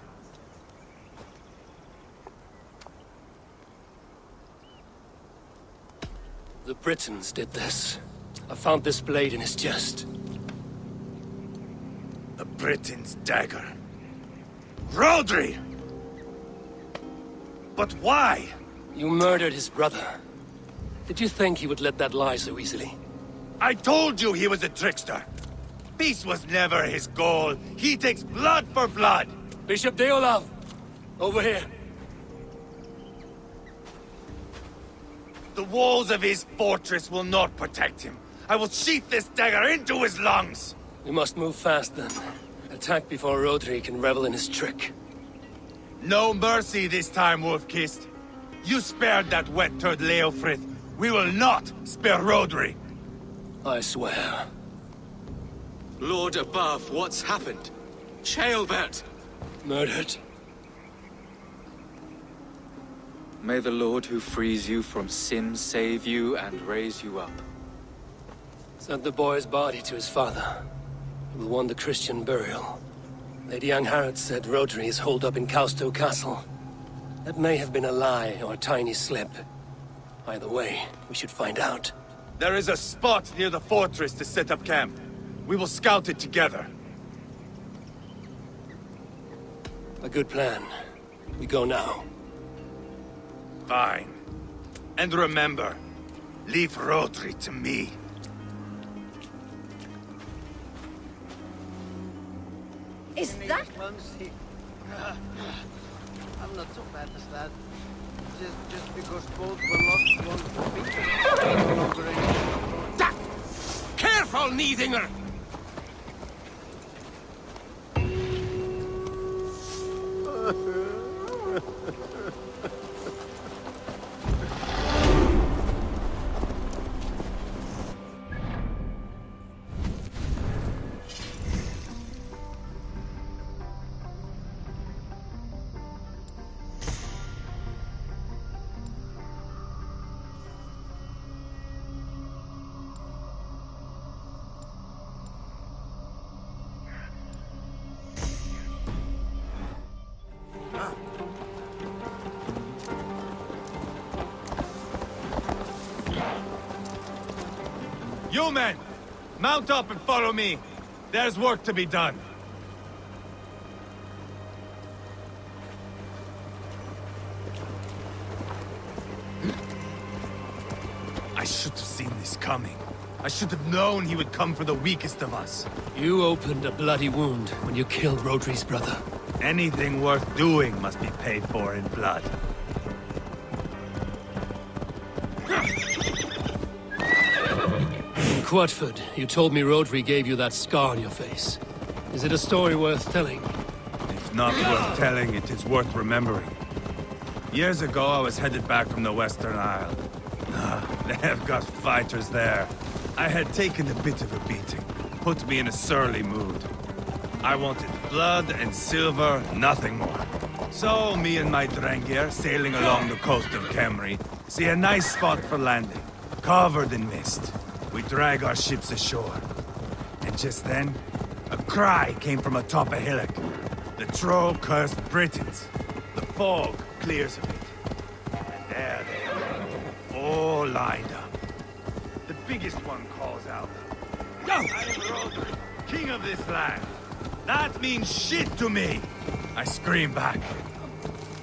The Britons did this. I found this blade in his chest. The Briton's dagger. Rodri! But why? You murdered his brother. Did you think he would let that lie so easily? I told you he was a trickster. Peace was never his goal. He takes blood for blood. Bishop Deolav! Over here. The walls of his fortress will not protect him. I will sheath this dagger into his lungs. We must move fast then. Attack before Rodri can revel in his trick. No mercy this time, Wolf-Kissed. You spared that wet turd Leofrith. We will not spare Rodri. I swear. Lord above, what's happened? Ceolbert! Murdered. May the Lord who frees you from sin save you and raise you up. Sent the boy's body to his father. He will want the Christian burial. Lady Angharad said Rodri is holed up in Causto Castle. That may have been a lie or a tiny slip. Either way, we should find out. There is a spot near the fortress to set up camp. We will scout it together. A good plan. We go now. Fine. And remember, leave Rodri to me. Is that... I'm not so bad as that. Just because both were lost one picture no longer anymore. Careful, Neithinger! You men! Mount up and follow me. There's work to be done. I should have seen this coming. I should have known he would come for the weakest of us. You opened a bloody wound when you killed Rodri's brother. Anything worth doing must be paid for in blood. In Quatford, you told me Rodri gave you that scar on your face. Is it a story worth telling? If not worth telling, it is worth remembering. Years ago, I was headed back from the Western Isle. They have got fighters there. I had taken a bit of a beating. Put me in a surly mood. I wanted blood and silver, nothing more. So, me and my Drengir, sailing along the coast of Kemri, see a nice spot for landing, covered in mist. We drag our ships ashore. And just then, a cry came from atop a hillock. The troll-cursed Britons. The fog clears a bit. And there they are, all lined up. The biggest one calls out, "Go! I am Rodri, king of this land. That means shit to me!" I scream back.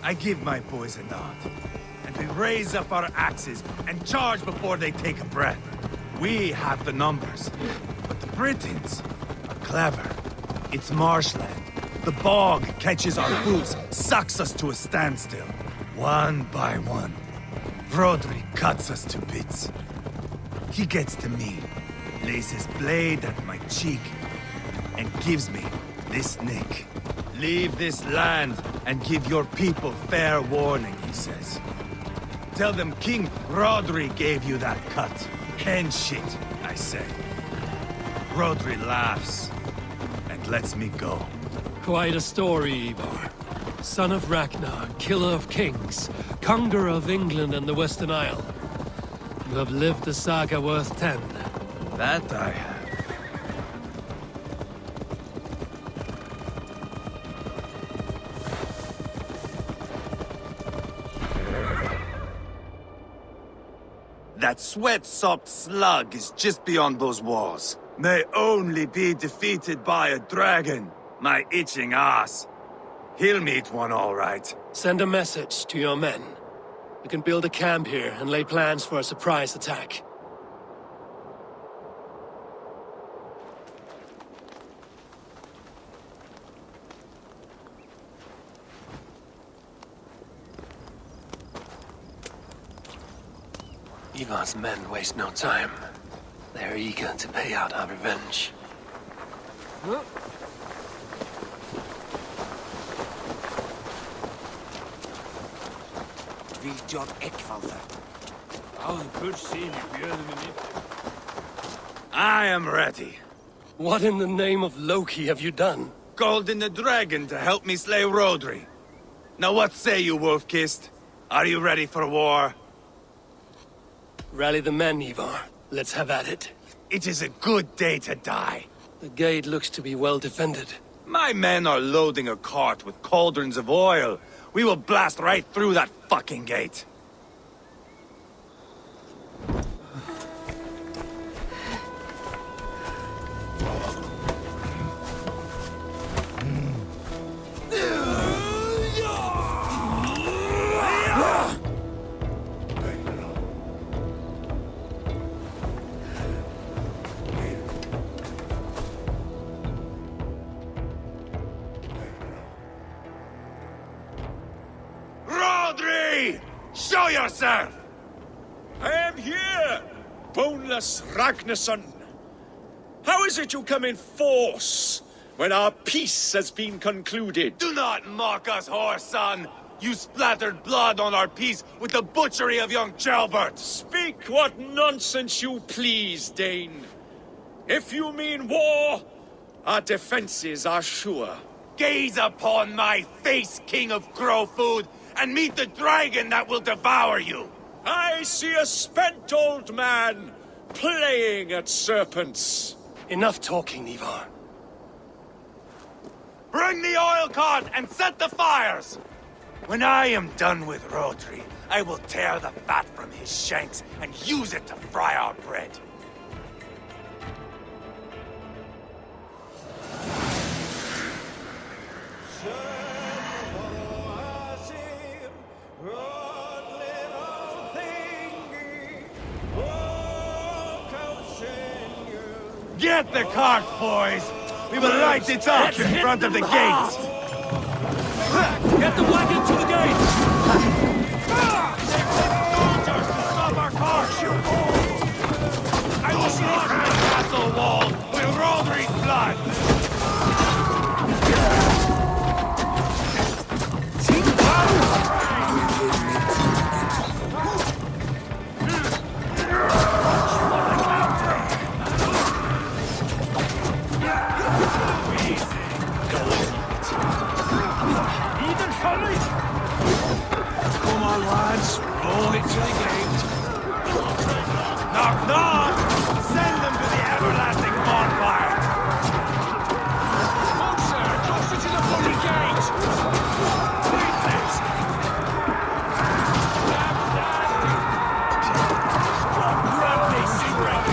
I give my boys a nod. And we raise up our axes and charge before they take a breath. We have the numbers. But the Britons are clever. It's marshland. The bog catches our boots, sucks us to a standstill. One by one. Rodri cuts us to bits. He gets to me, lays his blade at my cheek, and gives me this nick. Leave this land and give your people fair warning, he says. Tell them King Rodri gave you that cut. Hen shit, I say. Rodri laughs and lets me go. Quite a story, Ivar. Son of Ragnar, killer of kings, conqueror of England and the Western Isle. You have lived a saga worth 10. That I have. That sweat-sopped slug is just beyond those walls. May only be defeated by a dragon. My itching ass. He'll meet one all right. Send a message to your men. We can build a camp here and lay plans for a surprise attack. Ivar's men waste no time. They're eager to pay out our revenge. I am ready. What in the name of Loki have you done? Called in the dragon to help me slay Rodri. Now what say you, Wolf-Kissed? Are you ready for war? Rally the men, Ivar. Let's have at it. It is a good day to die. The gate looks to be well defended. My men are loading a cart with cauldrons of oil. We will blast right through that fucking gate. Rodri! Show yourself! I am here, boneless Ragnarsson. How is it you come in force when our peace has been concluded? Do not mock us, whoreson! You splattered blood on our peace with the butchery of young Gelbert! Speak what nonsense you please, Dane. If you mean war, our defenses are sure. Gaze upon my face, King of Crow Food, and meet the dragon that will devour you! I see a spent old man playing at serpents. Enough talking, Ivar. Bring the oil cart and set the fires! When I am done with Rodri, I will tear the fat from his shanks and use it to fry our bread. Get the cart, boys! We will light it up in front of the gate! Get the wagon to the gate! Soldiers to stop our cart! I will slaughter the castle walls with Rodri's blood! Come on, lads. Roll it to the gate. Knock, knock! Send them to the everlasting bonfire! Closer! Closer to the bloody gate! Witness! Grab me, secret!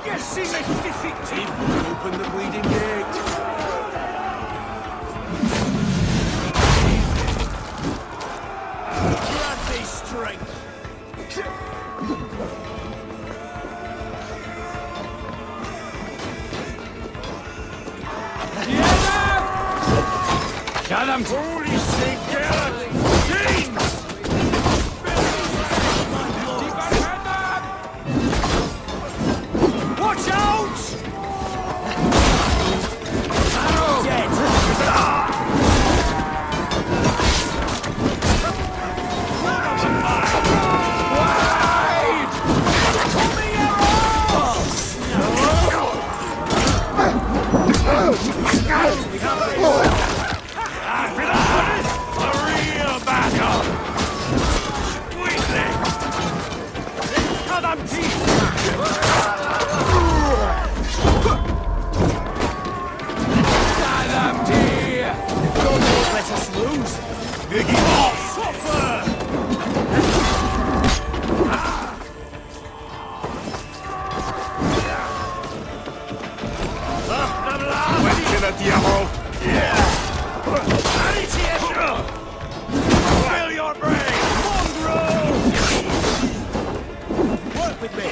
Yes, see me defeated! Open the bleeding gate! Grant thee strength! Get him! Holy sick James! Watch out! Dead! Wide! Coming a real battle! Weakling! Cut them teeth! Don't let us lose! Biggie off! Suffer! Question at Diablo! Yeah! Fill your brain! Mongrel! Work with me!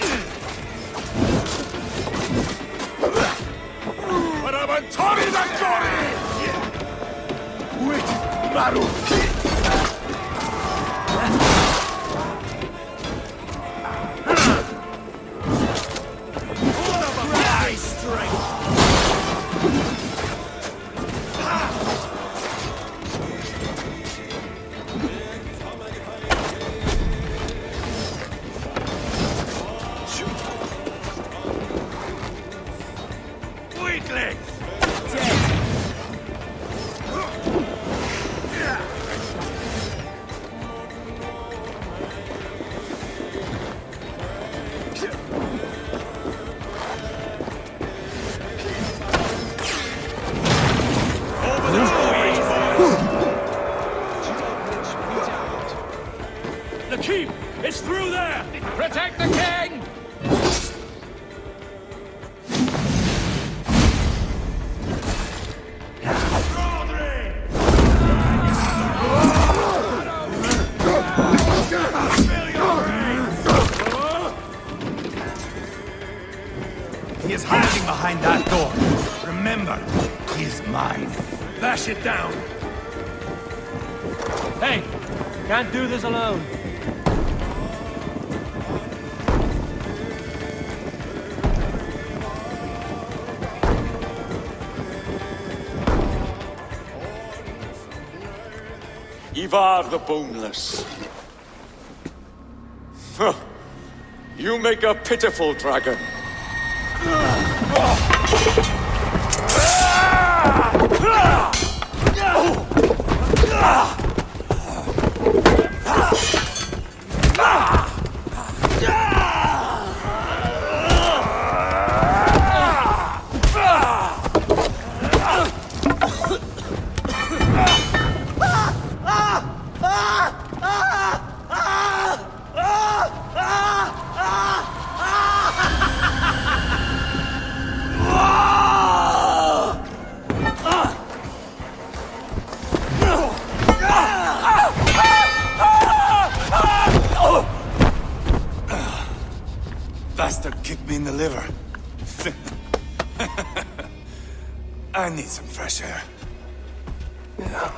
But I'm a Tommy the Gory! Wait, Maru! Strength! Weakling! Dead! Over the ruins, boys! The keep! It's through there! Protect the king! He is hiding behind that door. Remember, he is mine. Bash it down. Hey, can't do this alone. Ivar the Boneless. Huh. You make a pitiful dragon. Bastard kicked me in the liver. I need some fresh air. Yeah.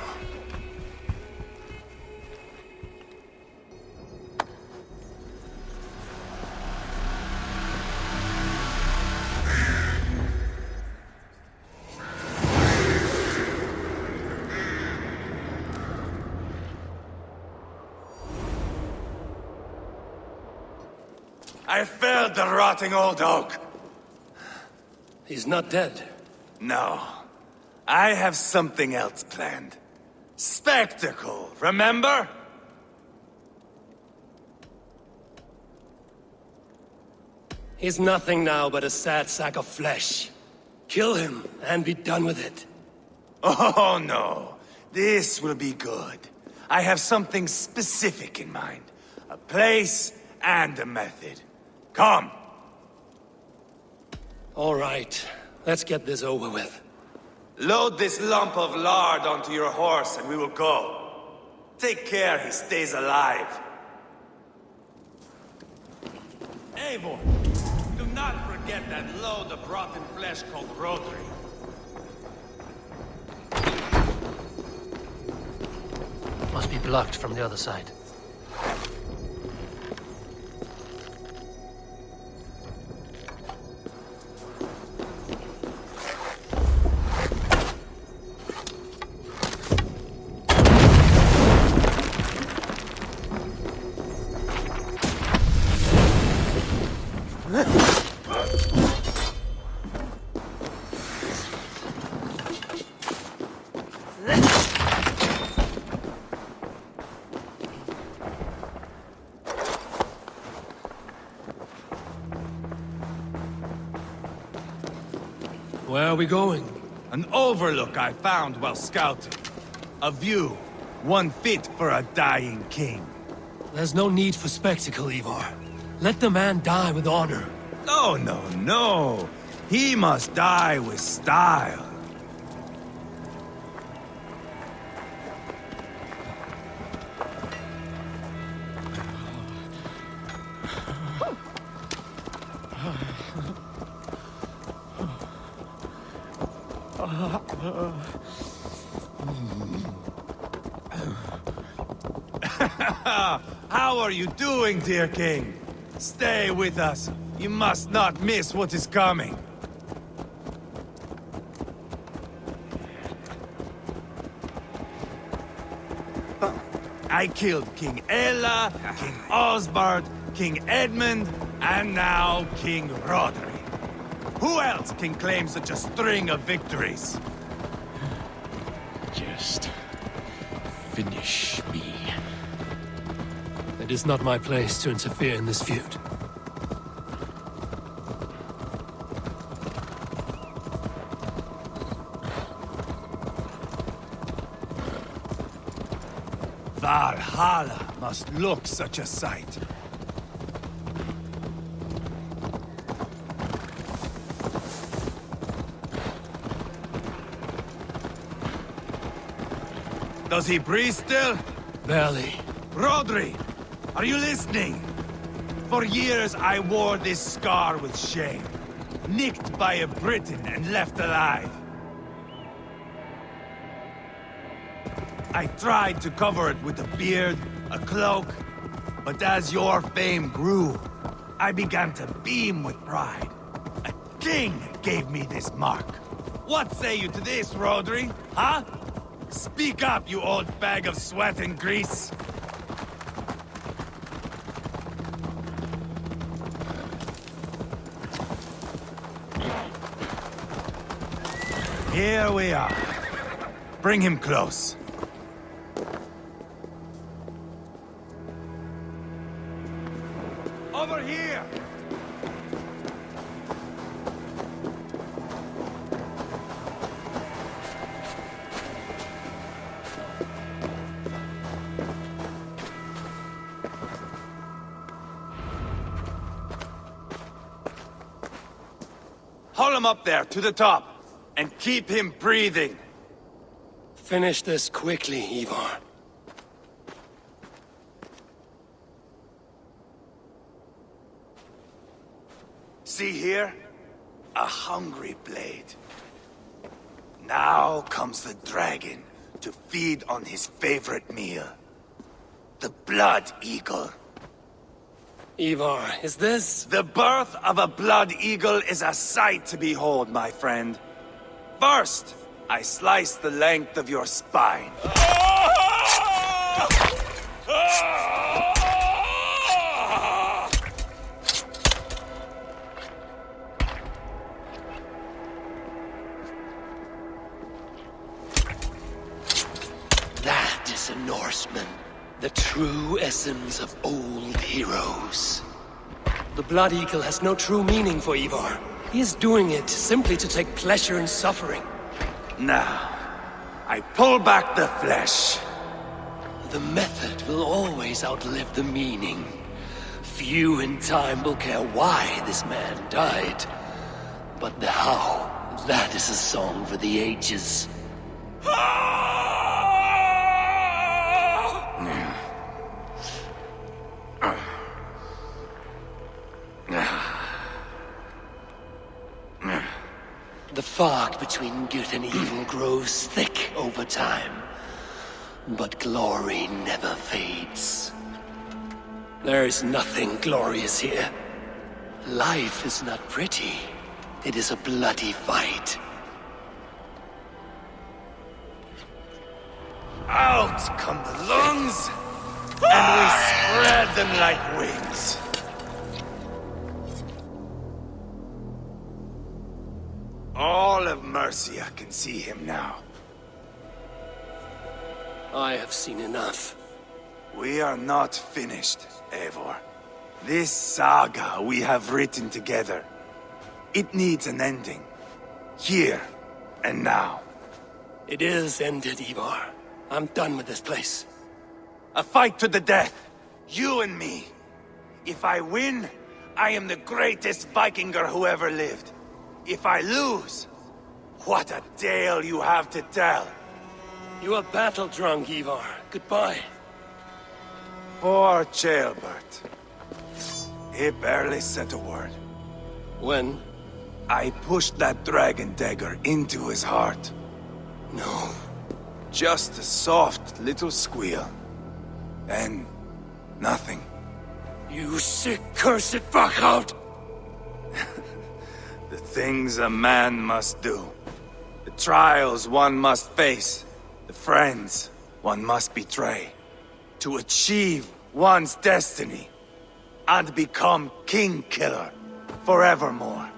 I felled the rotting old oak. He's not dead. No. I have something else planned. Spectacle, remember? He's nothing now but a sad sack of flesh. Kill him and be done with it. Oh no. This will be good. I have something specific in mind. A place and a method. Come. All right, let's get this over with. Load this lump of lard onto your horse and we will go. Take care he stays alive. Eivor, do not forget that load of rotten flesh called Rodri. Must be blocked from the other side. Where are we going? An overlook I found while scouting. A view, one fit for a dying king. There's no need for spectacle, Ivar. Let the man die with honor. No, no, no. He must die with style. How are you doing, dear king? Stay with us. You must not miss what is coming. I killed King Ella, King Osbert, King Edmund, and now King Rodri. Who else can claim such a string of victories? Just finish me. It is not my place to interfere in this feud. Valhalla must look such a sight. Does he breathe still? Barely. Rodri, are you listening? For years I wore this scar with shame. Nicked by a Briton and left alive. I tried to cover it with a beard, a cloak, but as your fame grew, I began to beam with pride. A king gave me this mark. What say you to this, Rodri? Huh? Speak up, you old bag of sweat and grease! Here we are. Bring him close. Over here! Haul him up there, to the top, and keep him breathing. Finish this quickly, Ivar. See here? A hungry blade. Now comes the dragon to feed on his favorite meal. The blood eagle. Ivar, is this? The birth of a blood eagle is a sight to behold, my friend. First, I slice the length of your spine. That is a Norseman. The true essence of old heroes. The Blood Eagle has no true meaning for Ivar. He is doing it simply to take pleasure in suffering. Now, I pull back the flesh. The method will always outlive the meaning. Few in time will care why this man died. But the how, that is a song for the ages. The fog between good and evil grows thick over time, but glory never fades. There is nothing glorious here. Life is not pretty. It is a bloody fight. Out come the lungs, and we spread them like wings. All of Mercia can see him now. I have seen enough. We are not finished, Eivor. This saga we have written together, it needs an ending. Here and now. It is ended, Ivar. I'm done with this place. A fight to the death. You and me. If I win, I am the greatest Vikinger who ever lived. If I lose, what a tale you have to tell. You are battle-drunk, Ivar. Goodbye. Poor Ceolbert. He barely said a word. When? I pushed that dragon dagger into his heart. No. Just a soft little squeal. Then, nothing. You sick, cursed fuck-out! The things a man must do. The trials one must face. The friends one must betray. To achieve one's destiny. And become King Killer forevermore.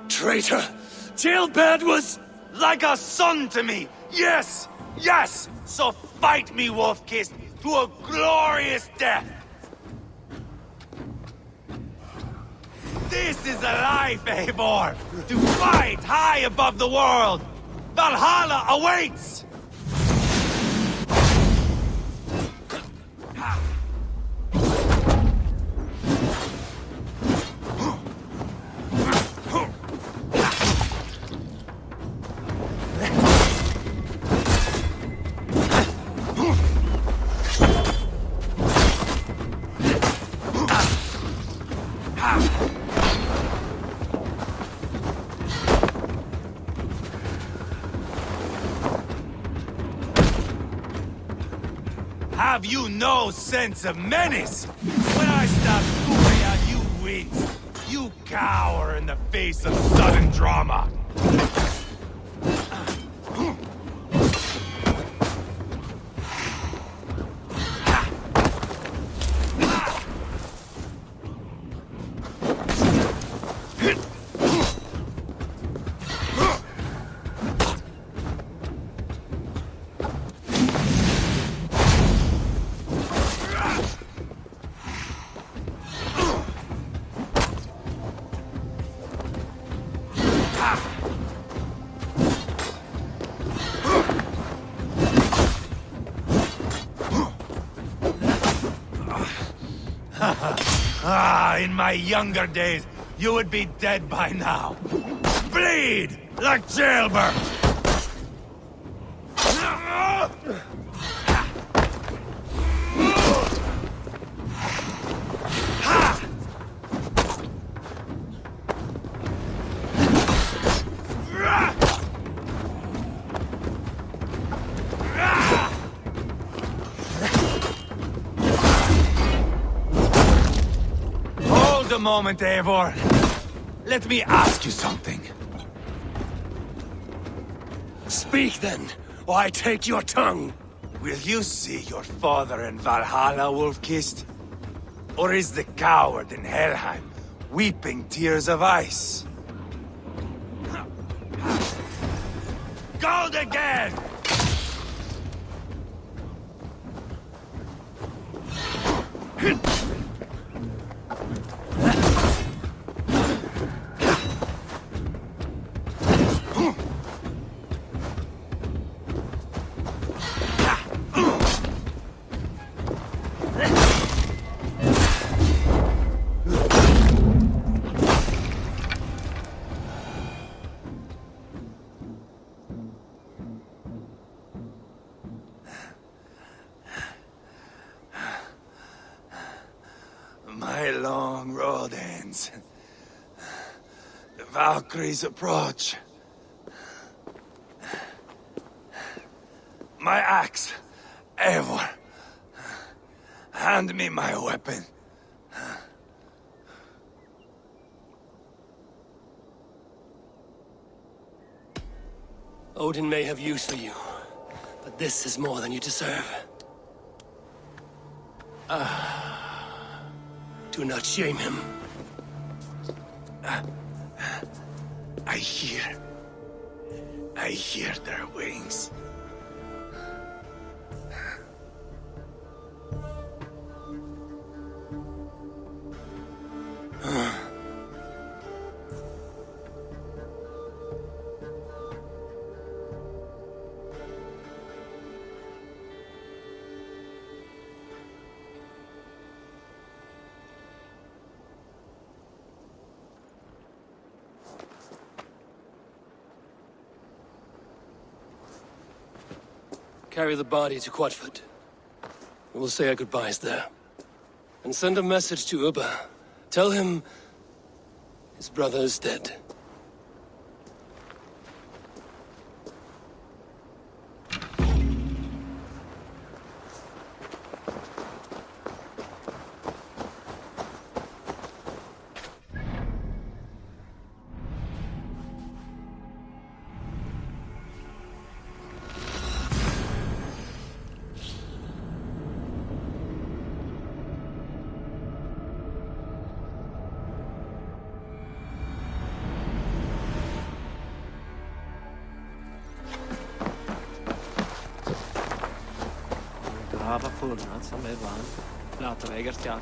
Traitor! Ceolbert was... like a son to me! Yes! Yes! So fight me, Wolf-Kissed, to a glorious death! This is a life, Eivor! To fight high above the world! Valhalla awaits! Have you no sense of menace? When I stop Guria, you wince. You cower in the face of sudden drama. In my younger days, you would be dead by now. Bleed like Ceolbert! Hold a moment, Eivor. Let me ask you something. Speak then, or I take your tongue. Will you see your father in Valhalla, Wolf-Kissed? Or is the coward in Helheim weeping tears of ice? Gold again! My long road ends. The Valkyries approach. My axe, Eivor. Hand me my weapon. Odin may have use for you, but this is more than you deserve. Do not shame him. I hear their wings. Carry the body to Quatford. We will say our goodbyes there. And send a message to Ubba. Tell him his brother is dead. Grava fullnad som är van. Flatvägar ska.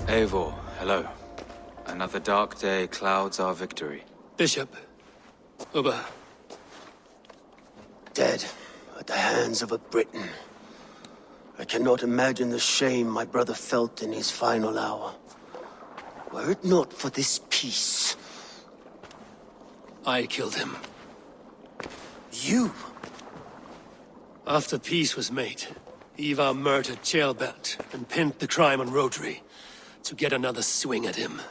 Eivor, hello. Another dark day clouds our victory. Bishop. Ubba. Dead at the hands of a Briton. I cannot imagine the shame my brother felt in his final hour. Were it not for this peace... I killed him. You? After peace was made, Ivar murdered Ceolbert and pinned the crime on Rodri to get another swing at him.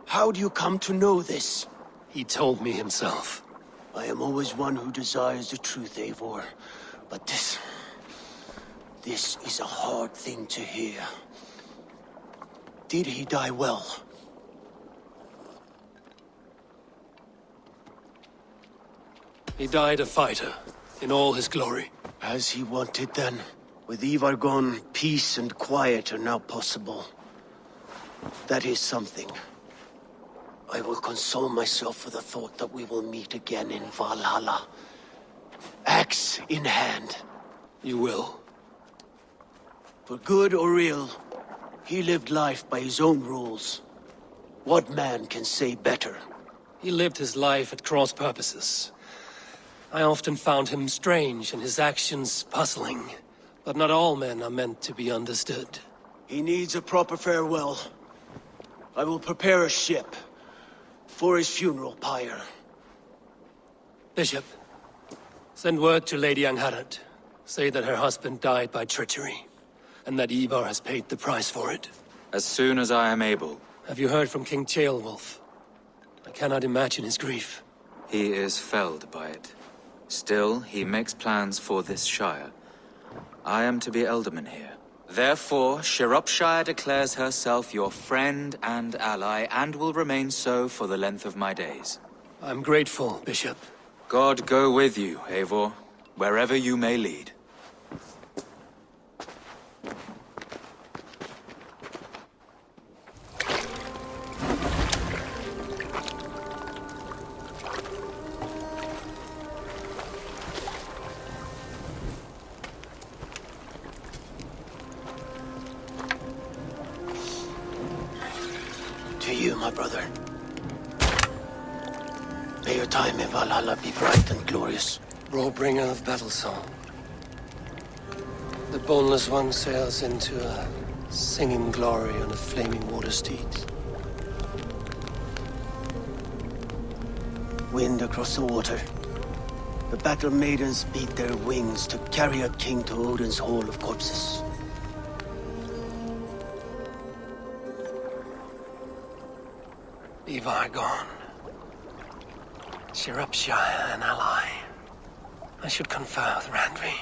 How do you come to know this? He told me himself. I am always one who desires the truth, Eivor. But this is a hard thing to hear. Did he die well? He died a fighter, in all his glory. As he wanted then. With Ivar gone, peace and quiet are now possible. That is something. I will console myself for the thought that we will meet again in Valhalla. Axe in hand. You will. For good or ill, he lived life by his own rules. What man can say better? He lived his life at cross purposes. I often found him strange and his actions puzzling. But not all men are meant to be understood. He needs a proper farewell. I will prepare a ship for his funeral pyre. Bishop, send word to Lady Angharad. Say that her husband died by treachery, and that Ivar has paid the price for it. As soon as I am able. Have you heard from King Ceolwulf? I cannot imagine his grief. He is felled by it. Still, he makes plans for this shire. I am to be Elderman here. Therefore, Shropshire declares herself your friend and ally, and will remain so for the length of my days. I'm grateful, Bishop. God go with you, Eivor, wherever you may lead. To you, my brother. May your time in Valhalla be bright and glorious. Bringer of battle song. The boneless one sails into a singing glory on a flaming water steed. Wind across the water. The battle maidens beat their wings to carry a king to Odin's Hall of Corpses. Ivar gone. Shropshire an ally. I should confer with Randvi.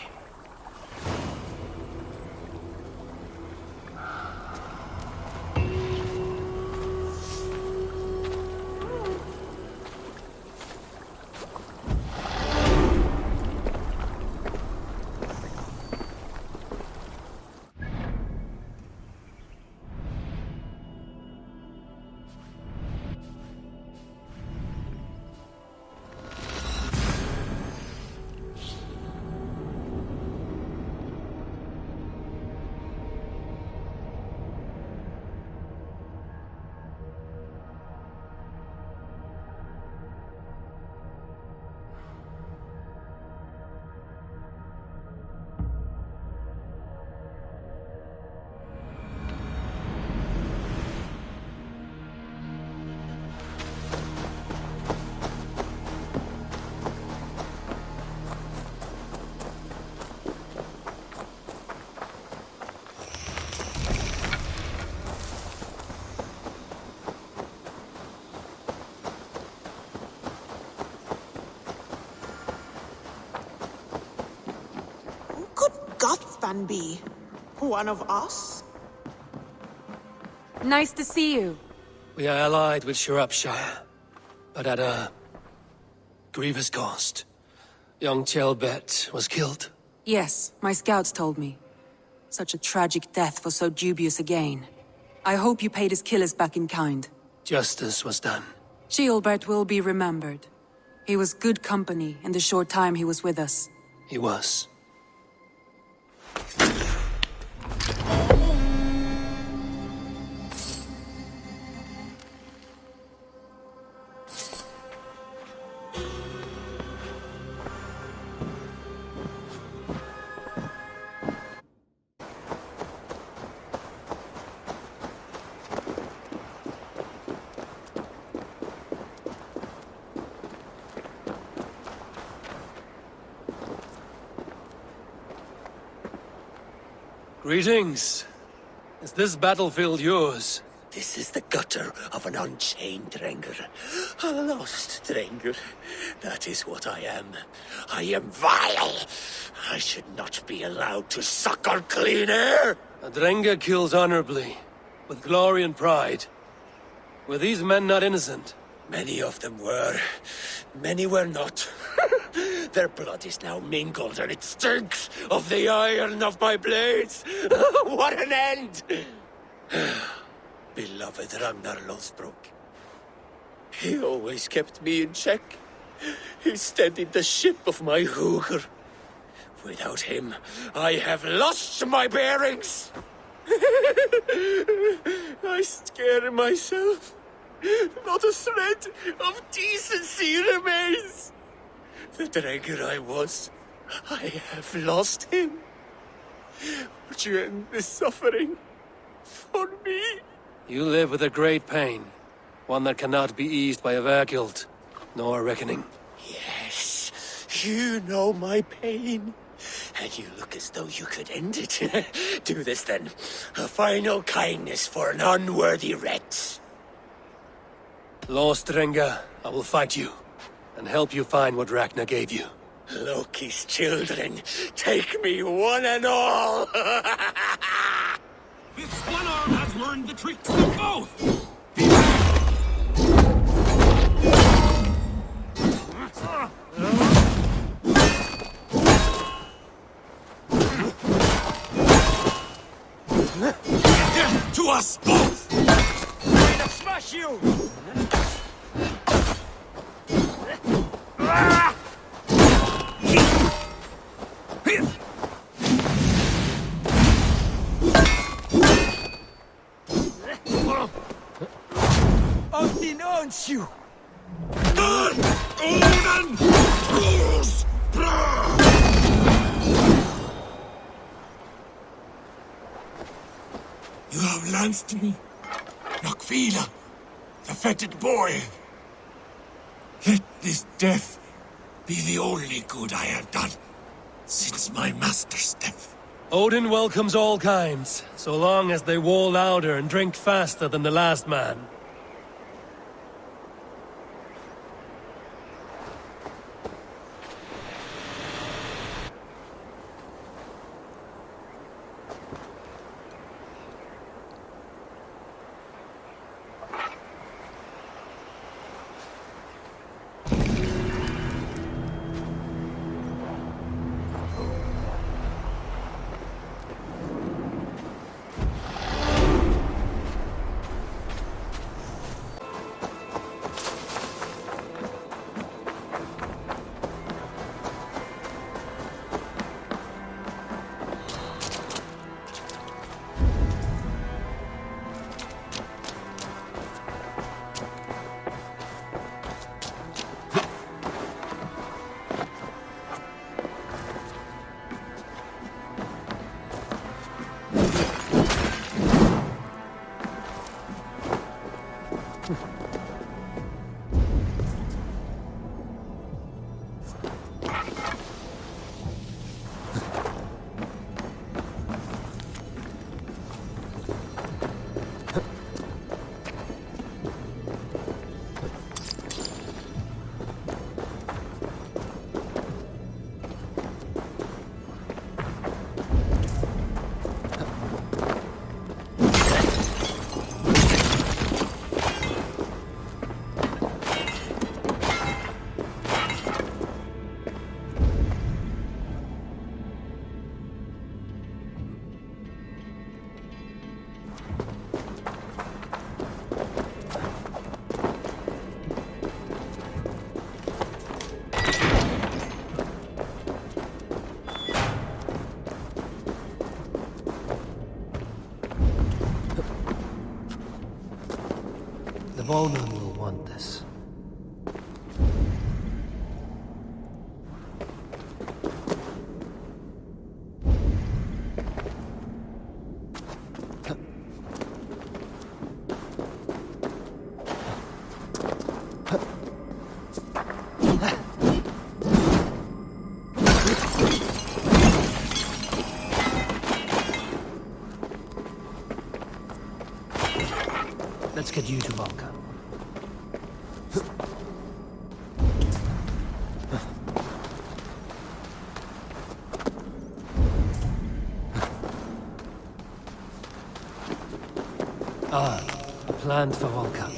Be one of us? Nice to see you. We are allied with Shropshire, but at a grievous cost. Young Chelbet was killed. Yes, my scouts told me. Such a tragic death for so dubious a gain. I hope you paid his killers back in kind. Justice was done. Ceolbert will be remembered. He was good company in the short time he was with us. He was. Greetings. Is this battlefield yours? This is the gutter of an unchained Drengr. A lost Drengr. That is what I am. I am vile. I should not be allowed to suck on clean air. A Drengr kills honorably, with glory and pride. Were these men not innocent? Many of them were. Many were not. Their blood is now mingled, and it stinks of the iron of my blades. What an end! Beloved Ragnar Lothbrok. He always kept me in check. He steadied the ship of my Hugr. Without him, I have lost my bearings. I scare myself. Not a thread of decency remains. The Drengr I was, I have lost him. Would you end this suffering for me? You live with a great pain, one that cannot be eased by a Vergild, nor a reckoning. Yes, you know my pain. And you look as though you could end it. Do this then. A final kindness for an unworthy wretch. Lost Drengr, I will fight you, and help you find what Ragnar gave you. Loki's children, take me one and all! This one arm has learned the tricks of both! Death to us both! I'm gonna smash you! Odin owns you! You have lanced me, Nakvila, the fetid boy. Let this death be the only good I have done since my master's death. Odin welcomes all kinds, so long as they wall louder and drink faster than the last man. The bowman will want this. Let's get you to Valka. A plan for Valka.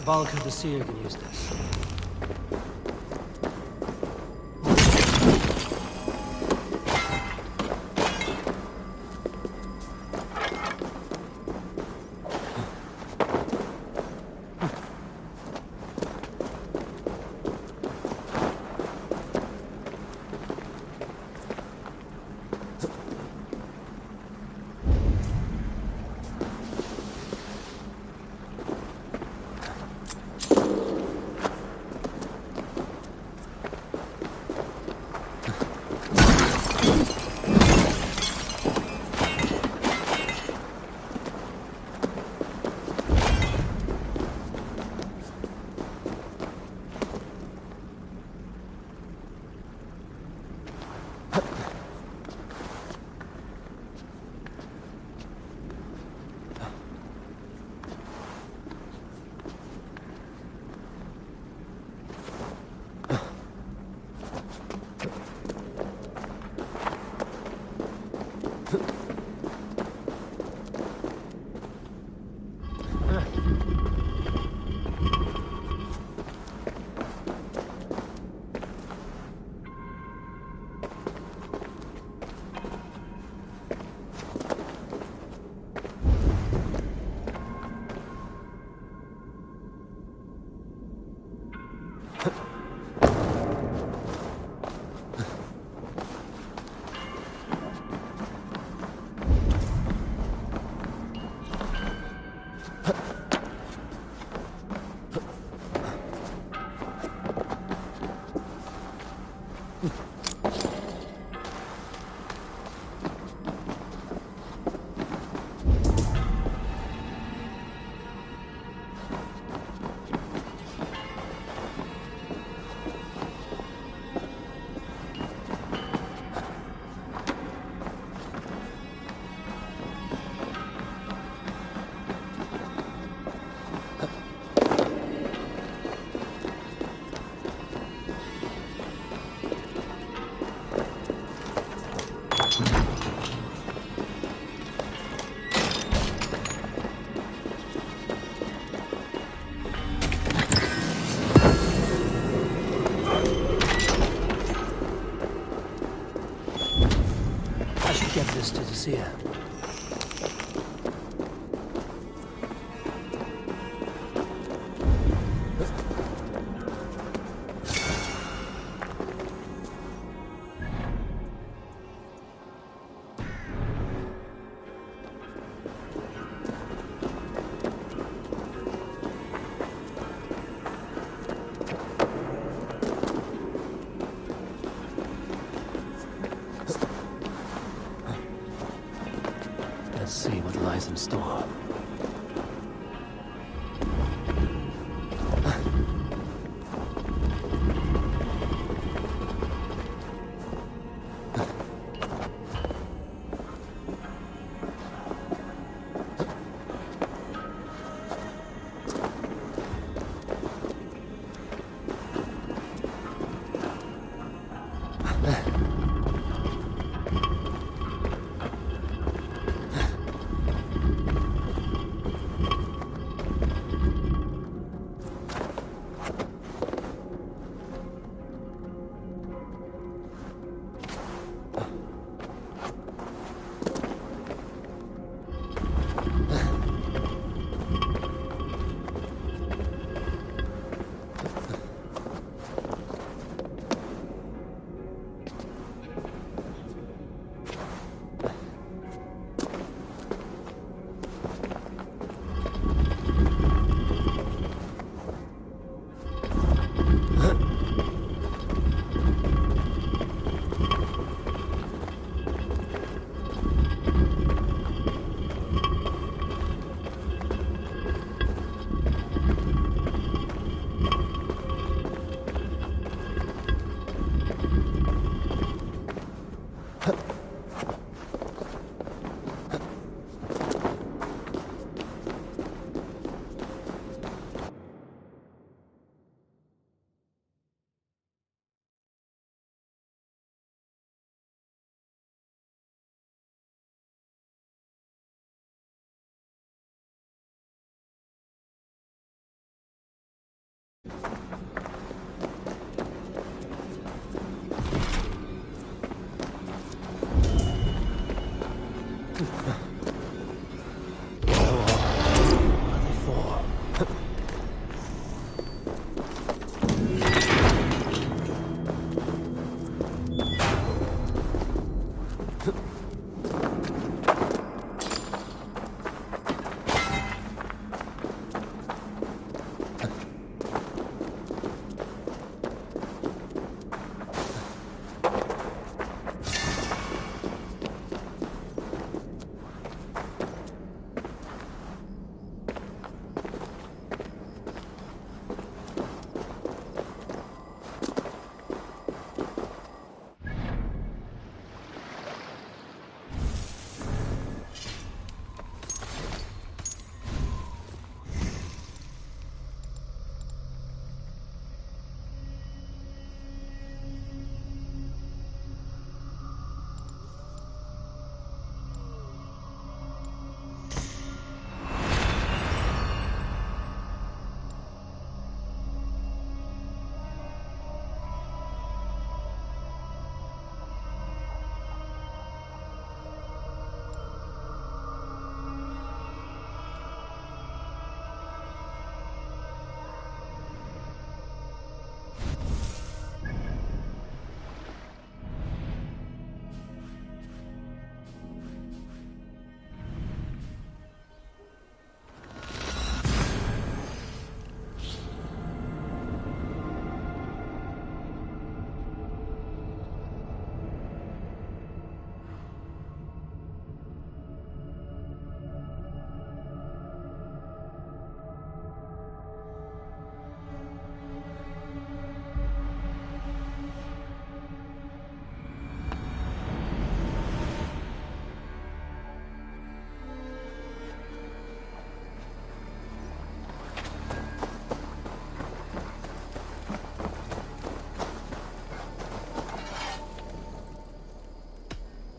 Valka the Seer can use this. Get this to the seer. Let's see what lies in store.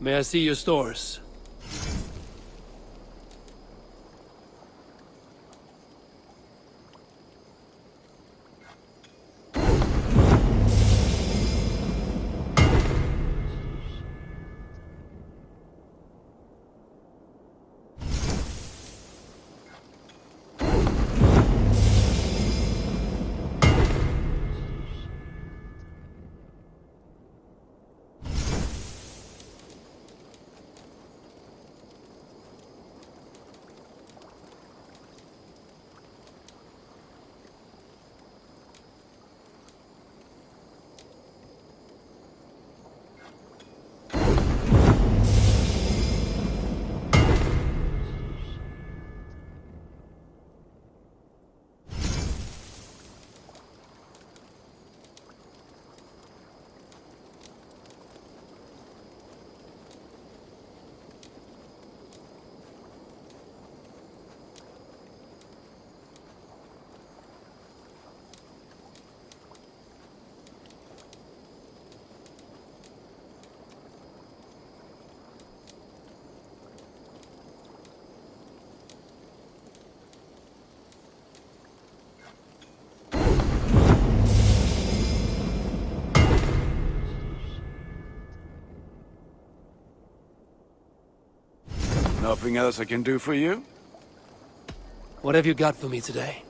May I see your stores? Nothing else I can do for you? What have you got for me today?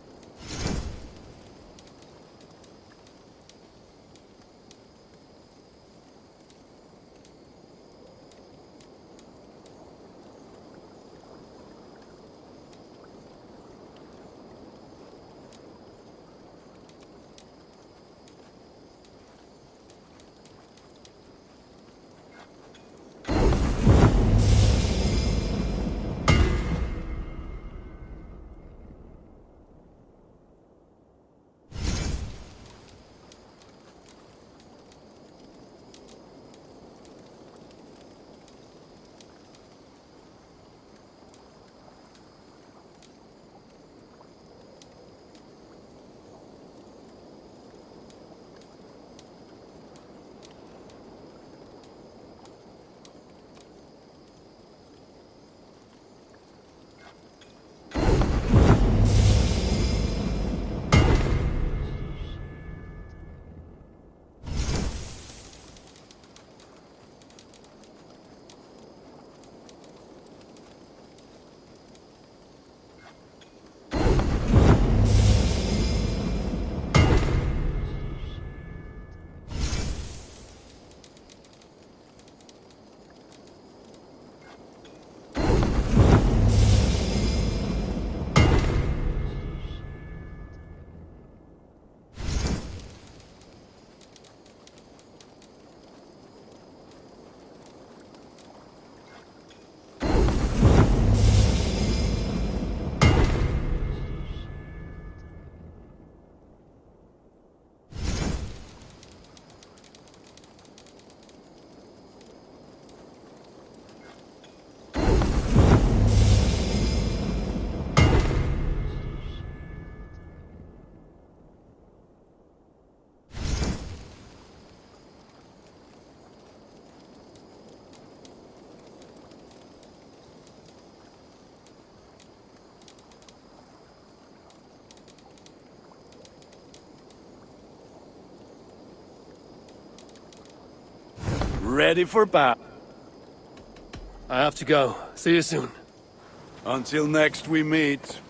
Ready for battle. I have to go. See you soon. Until next we meet.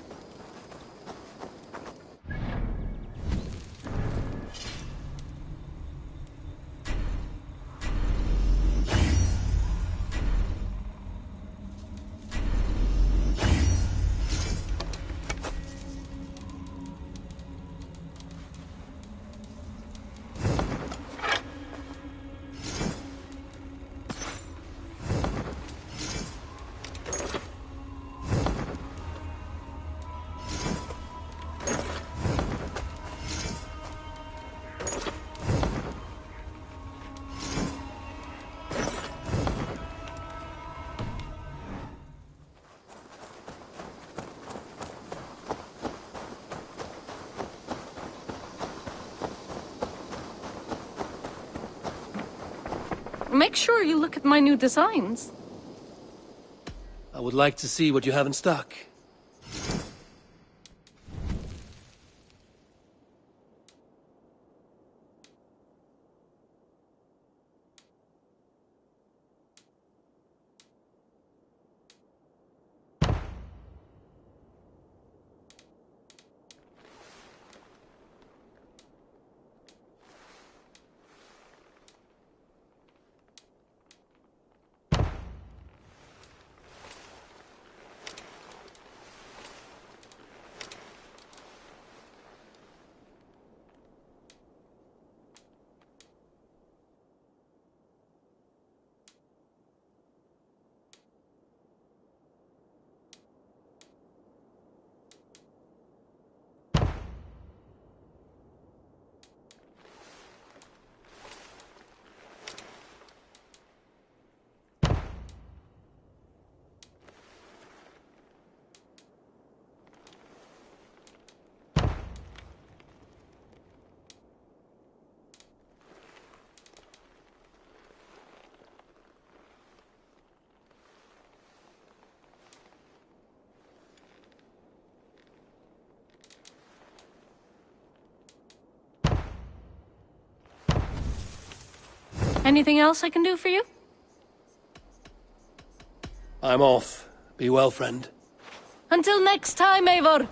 Make sure you look at my new designs. I would like to see what you have in stock. Anything else I can do for you? I'm off. Be well, friend. Until next time, Eivor!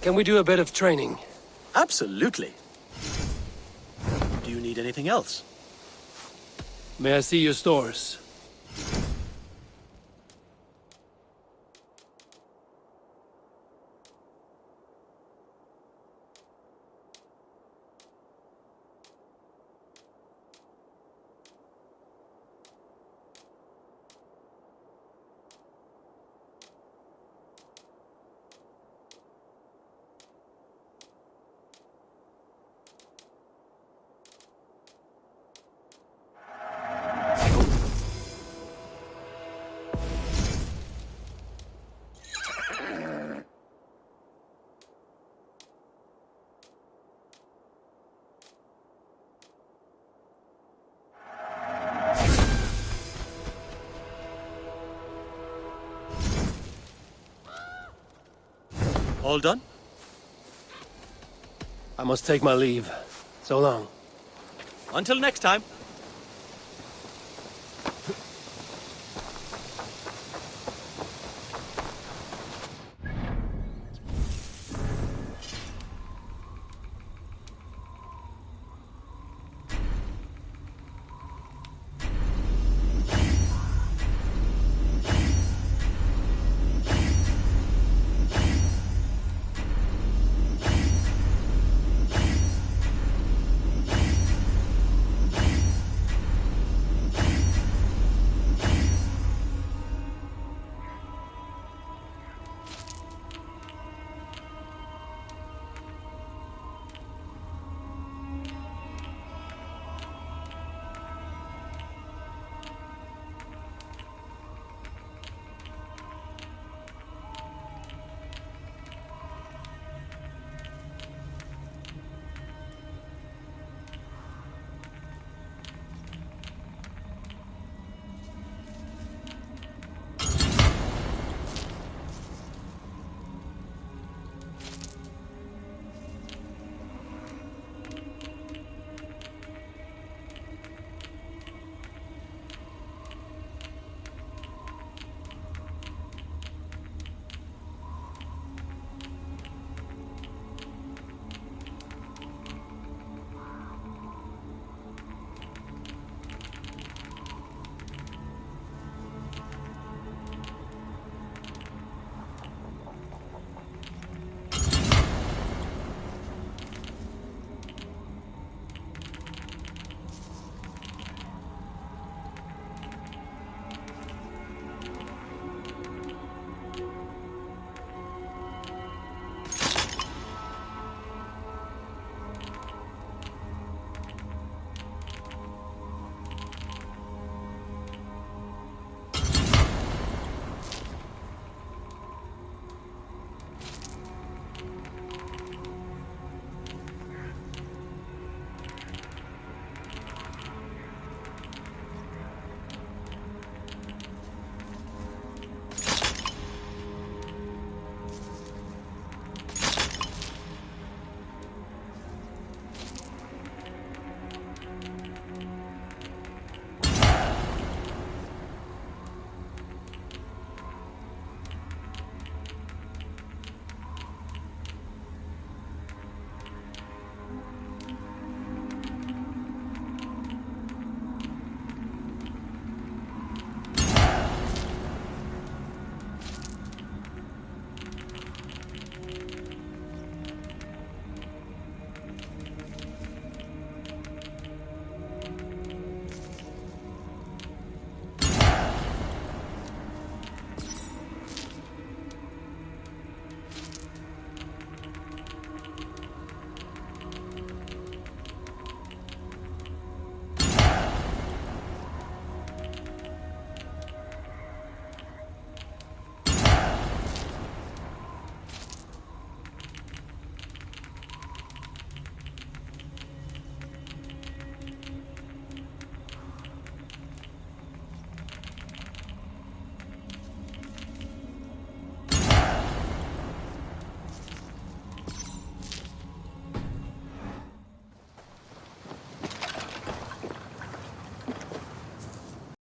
Can we do a bit of training? Absolutely. Do you need anything else? May I see your stores? All done? I must take my leave. So long. Until next time.